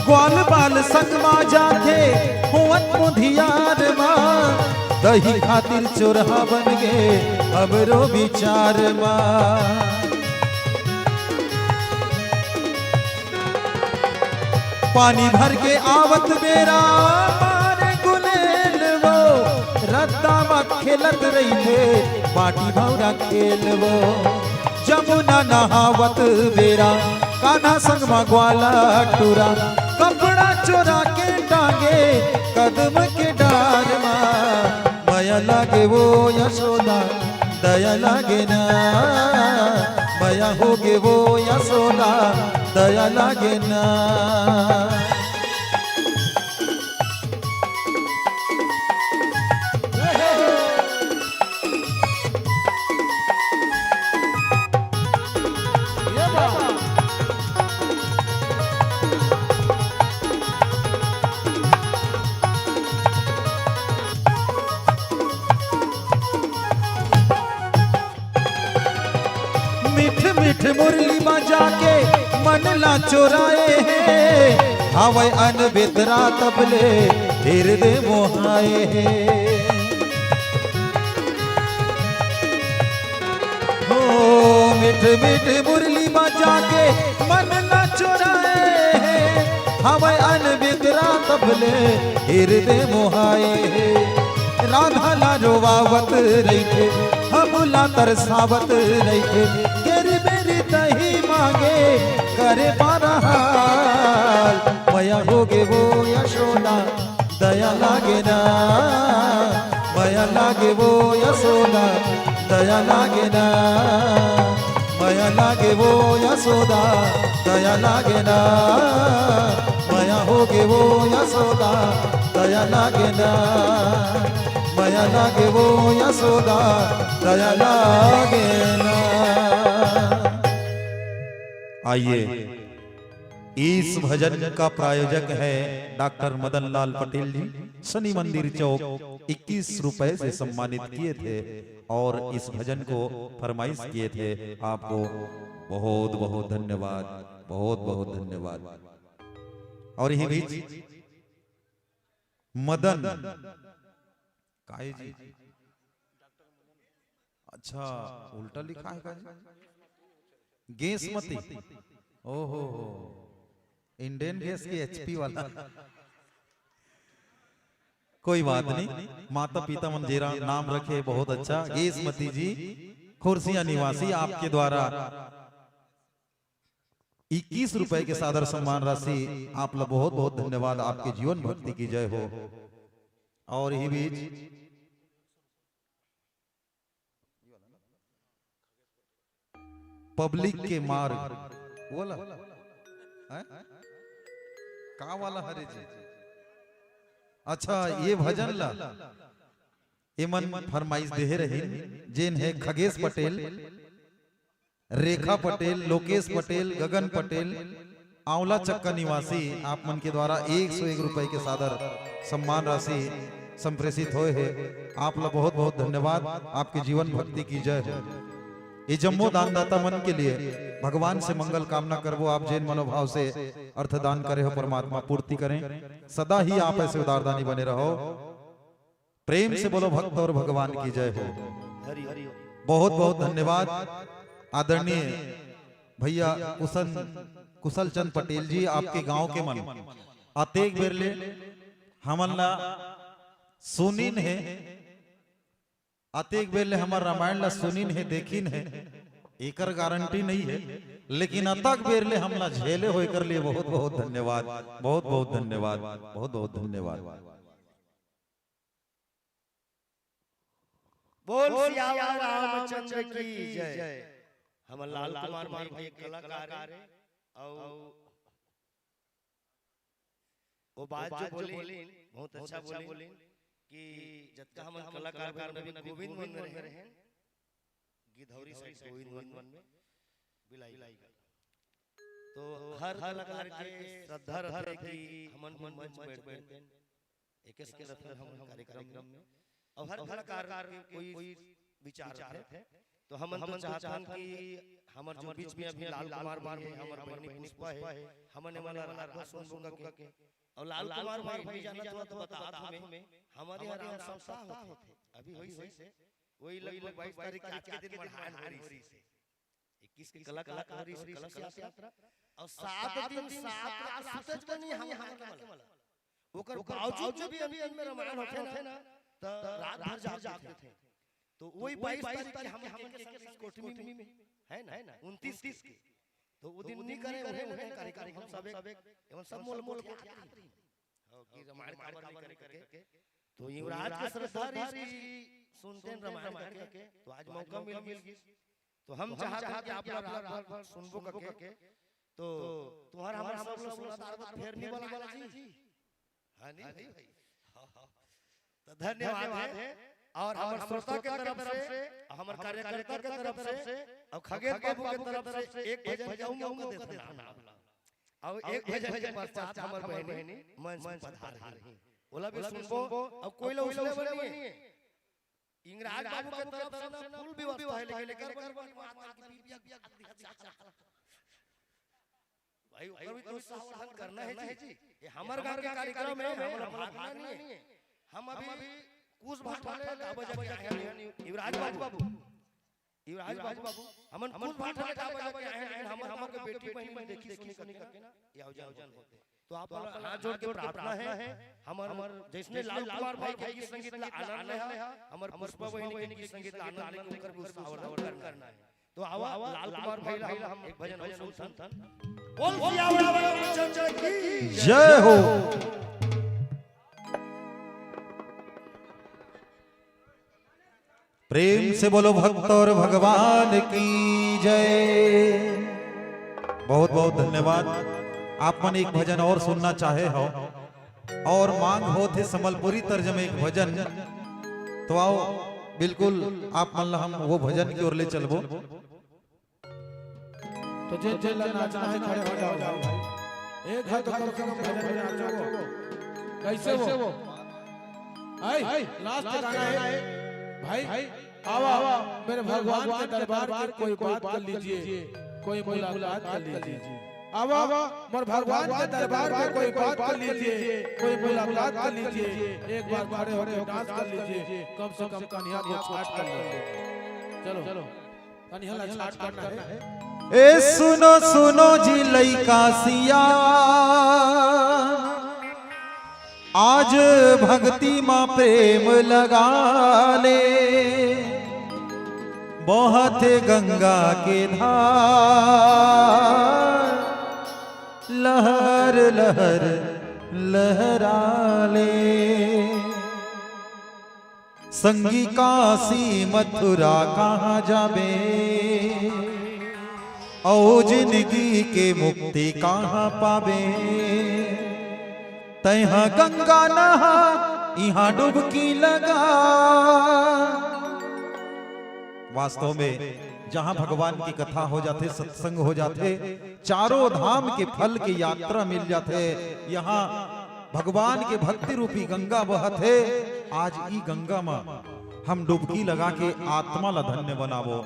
ग्वाल बाल संगमा जाके हुवन मुधियार माँ, दही खातिर चोरहा बन गए अब रो विचार माँ। पानी भर के आवत बेरा मारे गुलेल वो, रद्दा में खेलत रही थे बाटी भौरा खेल वो। जमुना नहावत बेरा कान्हा संगमा ग्वाला टूरा, कपड़ा चोरा के टांगे कदम के डार माँ। मया लागे वो यशोदा दया लागे ना, मया होगे वो यशोदा दया लागे ना। मुरली बजा के मन ला चोराए हैं, हवै अन बेतरा तबले हृदय मोहाए हैं। हो मिठ मिठ मुरली बजा के मन ला चोराए हैं, हवै अन बेतरा तबले हृदय मोहाए हैं। राधा ला रोवावत रही थे, हम ला तरसावत रही थे, तेरी मेरी तही मांगे करे पारहाल। मया होगे वो यशोदा दया लागे ना, मया लागे वो यशोदा दया लागे ना, मया लागे वो यशोदा दया लागे ना, मया होगे वो यशोदा दया लागे ना, मया लागे वो यशोदा दया लागे ना। आइए, इस भजन का प्रायोजक है डॉक्टर मदन लाल पटेल जी, शनि मंदिर चौक 21 रुपए से सम्मानित किए थे और इस भजन को फरमाइश किए थे। आपको बहुत बहुत धन्यवाद, बहुत बहुत धन्यवाद। और यही बीच मदन काहे जी, अच्छा उल्टा लिखा है गैसमती, ओहो इंडियन गैस की एचपी वाला। कोई बात नहीं, माता पिता मंजीरा नाम रखे, बहुत अच्छा। गैसमती जी खुर्सिया निवासी, आपके द्वारा 21 रुपए के सादर सम्मान राशि, आप लोग बहुत बहुत धन्यवाद। आपके जीवन भक्ति की जय हो। और यही बीच पब्लिक के मार्ग बोला का वाला हरे जी, अच्छा ये भजन ला एमन फरमाइश दे रहे जिन है खगेश पटेल, रेखा पटेल, लोकेश पटेल, गगन पटेल, आंवला चक्का निवासी, आप मन के द्वारा 101 रुपए के सादर सम्मान राशि संप्रेषित हुए है। आप लोग बहुत बहुत धन्यवाद। आपके जीवन भक्ति की जय हो। ये जम्मो दानदाता मन के लिए भगवान से मंगल कामना करवो। आप जैन मनोभाव से अर्थदान करे हो, परमात्मा पूर्ति करें। सदा ही आप ऐसे उदारदानी बने रहो। प्रेम से बोलो भक्त और भगवान की जय हो। बहुत बहुत धन्यवाद आदरणीय भैया कुशल चंद पटेल जी, आपके गांव के मन अतेक बेरले हमला सुनीन है, अतेक बेरले हमार रामायण ला सुनीन है, देखिन है, एकर गारंटी नहीं है, लेकिन अतक बेरले हमला झेले हो, कर लिए बहुत बहुत धन्यवाद, बहुत बहुत धन्यवाद, बहुत बहुत धन्यवाद। बोल सियावर रामचंद्र की जय। हमर लाल कुमार भाई कलाकार है और वो बात जो बोली बहुत अच्छा बोली कि जत्का हम कलाकार में गोविंद मन में रहे, गिधौरी साइड गोविंद मन में बिलाई, तो हर कलाकार के श्रद्धा रहते कि हमन मंच बैठते एक साथ हम कार्यक्रम में, और हर कलाकार के कोई विचार थे, तो हम चाहते हैं कि हमारे जो बीच में अभी लाल कुमार भाई है, हमारे बहनी पुष्पा है, हमने वाला राधा सोनबुगा के, और लाल कुमार भाई नहीं जाना तो बता हमें हमारे यहाँ राम सप्ताह होते अभी वही लगभग 22 तारीख के दिन मढ़ानहरी से 21 की कलाकार कलश यात्रा, और 7 दिन 7 रात सुतज बनी हम यहाँ के वाला ओकर बावजूद भी अभी में रामायण होते ना, तो रात भर जागते थे। तो वही 22 तारीख के हम के कोठमी में है ना 29 की, तो वो दिन नहीं करे उन्हें कार्यक्रम हम सब एवं सब मोल के कि रामायण करके, तो युवराज के श्रद्धा ऋषि सुनते हैं रामायण करके, तो आज मौका मिल गया, तो हम चाहते हैं कि आप रात भर सुनबो करके, तो तुम्हारा हमारा सब लोग सुना फिर नहीं वाला जी, हां नहीं भाई, तो धन्यवाद है। और हमारे श्रोता के तरफ से, हमारे कार्यकर्ता के तरफ से, और खगेश बाबू के तरफ से एक भजन गाऊंगा देता, और एक भजन के पश्चात हमारे बहनी मंच पर पधार रही, बोला भी सुनबो, और कोई लोग उसले बनी इंगराज बाबू के तरफ से ना फुल व्यवस्था है, लेकिन भाई ऊपर भी तो सावधान करना है जी। ये हमारे गांव के कार्यक्रम है, हमारा भागना नहीं है। हम अभी कुछ भाट वाले का बजा के आए हैं युवराज बाबू हमन कुछ भाट वाले का बजा के आए हैं। हमर के बेटी बहन देखी सुनी करके ना ये आयोजन होते। तो आप हाथ जोड़ के प्रार्थना है हमर जैसे लाल कुमार भाई के संगीत ला आनंद है, हमर पुष्पा बहन के संगीत ला आनंद लेकर सावधान करना है। तो आवा लाल कुमार भाई हम एक भजन सुनतन। बोल सियावर रामचंद्र की जय हो। प्रेम से बोलो भक्त और भगवान की जय। बहुत बहुत धन्यवाद। आप मन एक भजन और सुनना चाहे हो और मांग हो थे संबलपुरी तर्जमे एक भजन, तो आओ बिल्कुल आप मन हम वो भजन की ओर ले चलबो। तो जे नाचना है खड़े हो जाओ भाई। एक है तो कम से कम भजन में नाचो। कैसे वो आई लास्ट गाना है भाई। आवा मेरे भगवान के दरबार में कोई बात कर लीजिए, कोई मुलाकात कर लीजिए। आवा मेरे भगवान के दरबार में कोई बात कर लीजिए, कोई मुलाकात कर लीजिए। एक बार खड़े होकर डांस कर लीजिए, कम से कम कन्हैया को छाट कर लीजिए। चलो कन्हैया ला छाट करना है। ए सुनो सुनो जी लइका सिया, आज भक्ति माँ प्रेम लगा ले। बहुत गंगा के धार लहर लहर लहरा ले। संगी काशी मथुरा कहाँ जाबे, औ जिंदगी के मुक्ति कहाँ पाबे। तैहा गंगा नहा यहाँ डुबकी लगा। वास्तव में जहां भगवान की कथा हो जाते, सत्संग हो जाते, चारों धाम के फल की यात्रा मिल जाते, यहाँ भगवान के भक्ति रूपी गंगा बहते। आज ई गंगा में हम डुबकी लगा के आत्मा ला धन्य बनावो।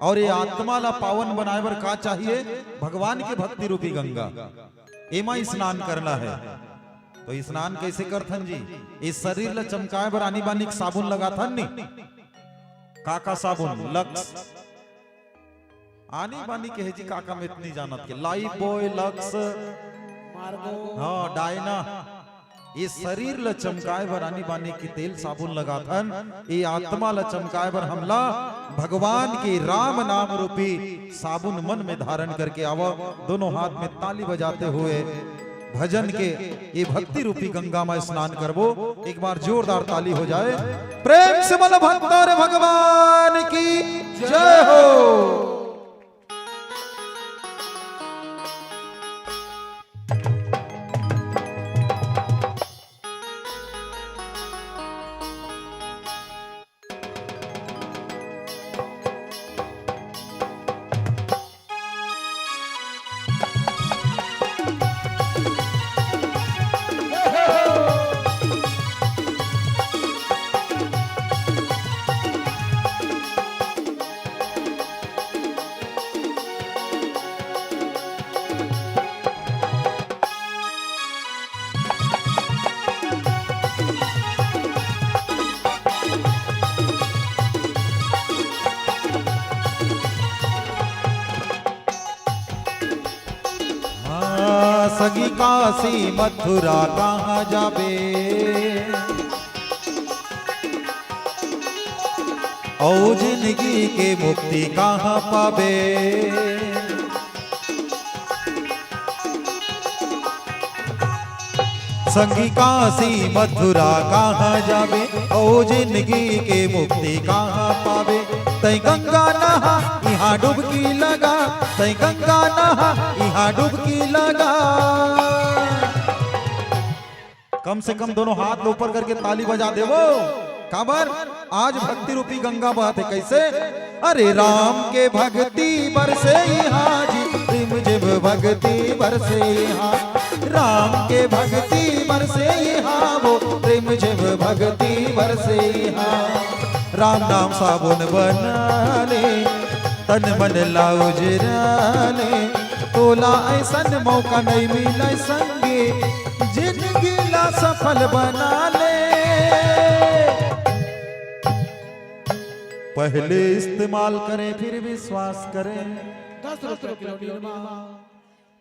और ये आत्मा ला पावन बनाए बर का चाहिए? भगवान के भक्ति रूपी गंगा एमा स्नान करना है। तो स्नान कैसे करथन जी? इस शरीर ला चमकाए बर आनी बानी साबुन लगाथन नी। काका साबुन लक्स आनी बानी के जी काका में इतनी जानत के लाइफ बॉय लक्स हाँ डायना। ये शरीर ला चमकाए बर आनी बानी की तेल साबुन लगाथन। ये आत्मा ला चमकाए बर हमला भगवान के राम नाम रूपी साबुन मन में धारण करके आवो। दोनों हाथ में ताली बजाते हुए भजन के ये भक्ति रूपी गंगा में स्नान करबो। एक बार जोरदार ताली हो जाए। प्रेम से बोलो भक्त और भगवान की जय हो। सगी काशी मथुरा कहाँ जाबे, औ जिंदगी के मुक्ति कहाँ पाबे। संगी काशी मथुरा कहाँ जाबे, औ जिंदगी के मुक्ति कहाँ पाबे। तै गंगा नहा यहाँ डुबकी लगा, तै गंगा नहा यहाँ डुबकी लगा। कम से कम दोनों हाथ ऊपर करके ताली बजा देवो। काबर आज भक्ति रूपी गंगा बहते कैसे? अरे राम के भक्ति बरसे यहाँ जी, रिम जिम भक्ति बरसे यहाँ। राम के भक्ति बरसे यहाँ, वो रिम जिम भक्ति बरसे यहाँ। राम नाम साबुन बना ले तन मन लाओ जराले तोला ऐसन मौका नहीं मिले संगे जिंदगी ला सफल बना ले। पहले इस्तेमाल करें फिर विश्वास करें। 10 रुपए किलो निरमा।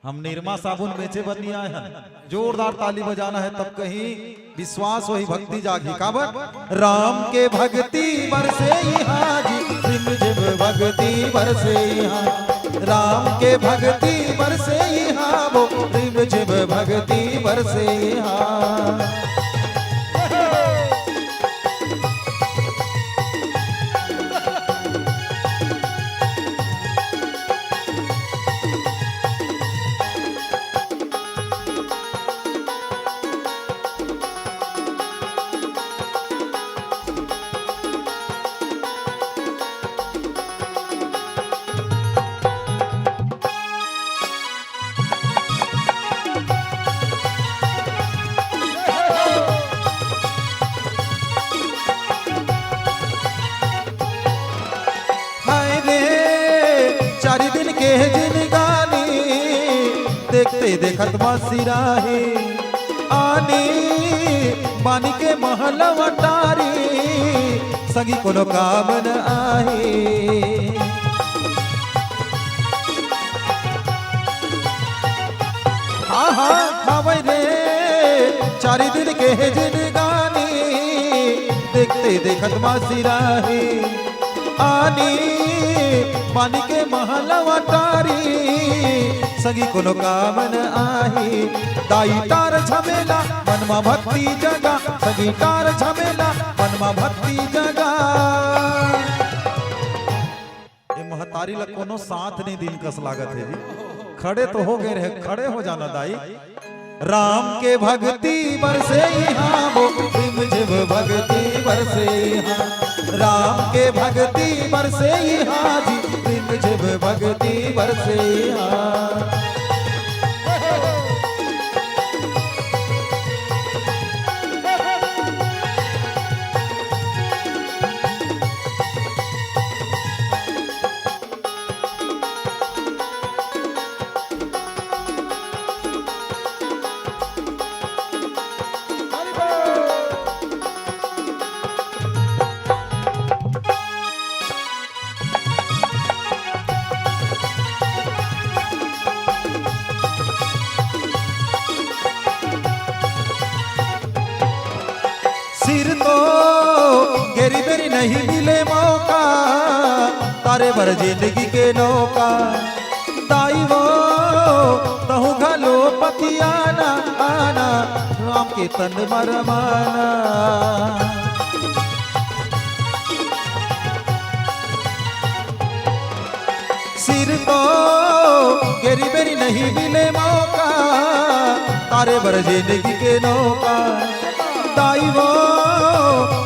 हम निरमा साबुन बेचे बदली आए हैं, जोरदार ताली बजाना है तब कहीं विश्वास वही भक्ति जागी। काबर राम के भक्ति बरसे हाजी रिम झिम भक्ति बरसे यहाँ, राम के भक्ति बरसे यहाँ वो रिम झिम भक्ति बरसे यहाँ। चारि दिन के जिनगानी देखते देखत मसिराही आनी बानी के महल वटारी सगी कोनो काम न आही। आहा भावै रे चारि दिन के जिनगानी देखते देखत मसिराही आनी पानी के महल वटारी सगी कोनो काम न आही। दाई तार झमेला मनमा भक्ति जगा सगी तार झमेला मनमा भक्ति जगा। ये महतारी ला कोनो साथ नहीं दिन कस लागत है जी, खड़े तो हो गए रहे, खड़े हो जाना दाई। राम के भक्ति बरसे यहाँ वो रिम झिम भक्ति बरसे यहाँ, राम के भक्ति बरसे यहाँ जी रिम झिम भक्ति बरसे यहाँ। सिर तो गेरी बेरी नहीं मिले मौका तारे भर जिंदगी के नौका दाई वो तहु घलो पतियाना आना राम के तन मरमाना। सिर तो गेरी बेरी नहीं मिले मौका तारे भर जिंदगी के नौका दाई वो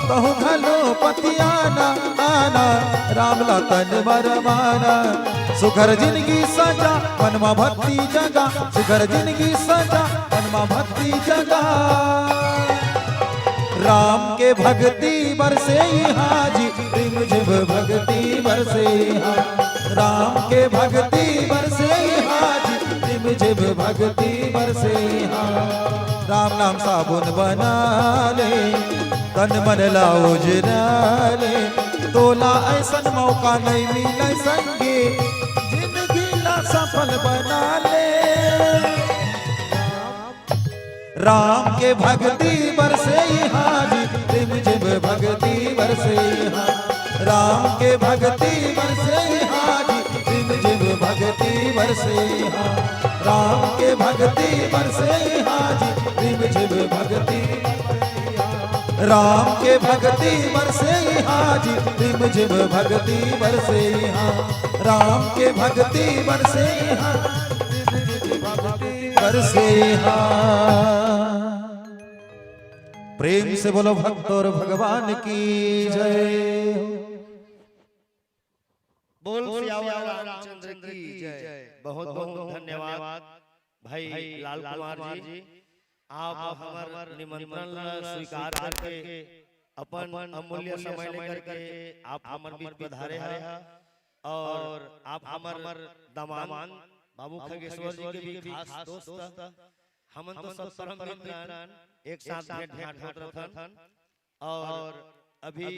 तहु घलो पतियाना आना राम ला तन मरमाना। सुघर जिंदगी सजा मनमा भक्ति जगा सुघर जिंदगी सजा मनमा भक्ति जगा। राम के भक्ति बरसे यहाँ जी रिम झिम भक्ति बरसे यहाँ, राम के भक्ति बरसे यहाँ जी रिम झिम भक्ति बरसे यहाँ। राम नाम साबुन बना ले तन मन लाओ जराले तोला ऐसन मौका नहीं मिले संगे जिंदगी ला सफल बना ले। राम के भक्ति बरसे यहाँ जी रिम झिम भक्ति बरसे यहाँ, राम के भक्ति बरसे यहाँ जी रिम झिम भक्ति बरसे यहाँ, राम के भक्ति बरसे यहाँ जी रिम झिम भक्ति। राम के भक्ति बरसे यहाँ जी रिम झिम भक्ति बरसे यहाँ, राम के भक्ति बरसे यहाँ बरसे यहाँ। प्रेम से बोलो भक्त और भगवान की जय। बोल सियावर रामचंद्र की जय। बहुत बहुत धन्यवाद भाई लाल कुमार जी, आप हमारा निमंत्रण स्वीकार करके अपन अमूल्य समय लेकर के आप हमारे बीच पधारे हैं और आप हमार दामाद बाबू खगेश्वर जी के भी खास दोस्त हम तो सब परम मित्र एक साथ भेंट घाट होत रहन और अभी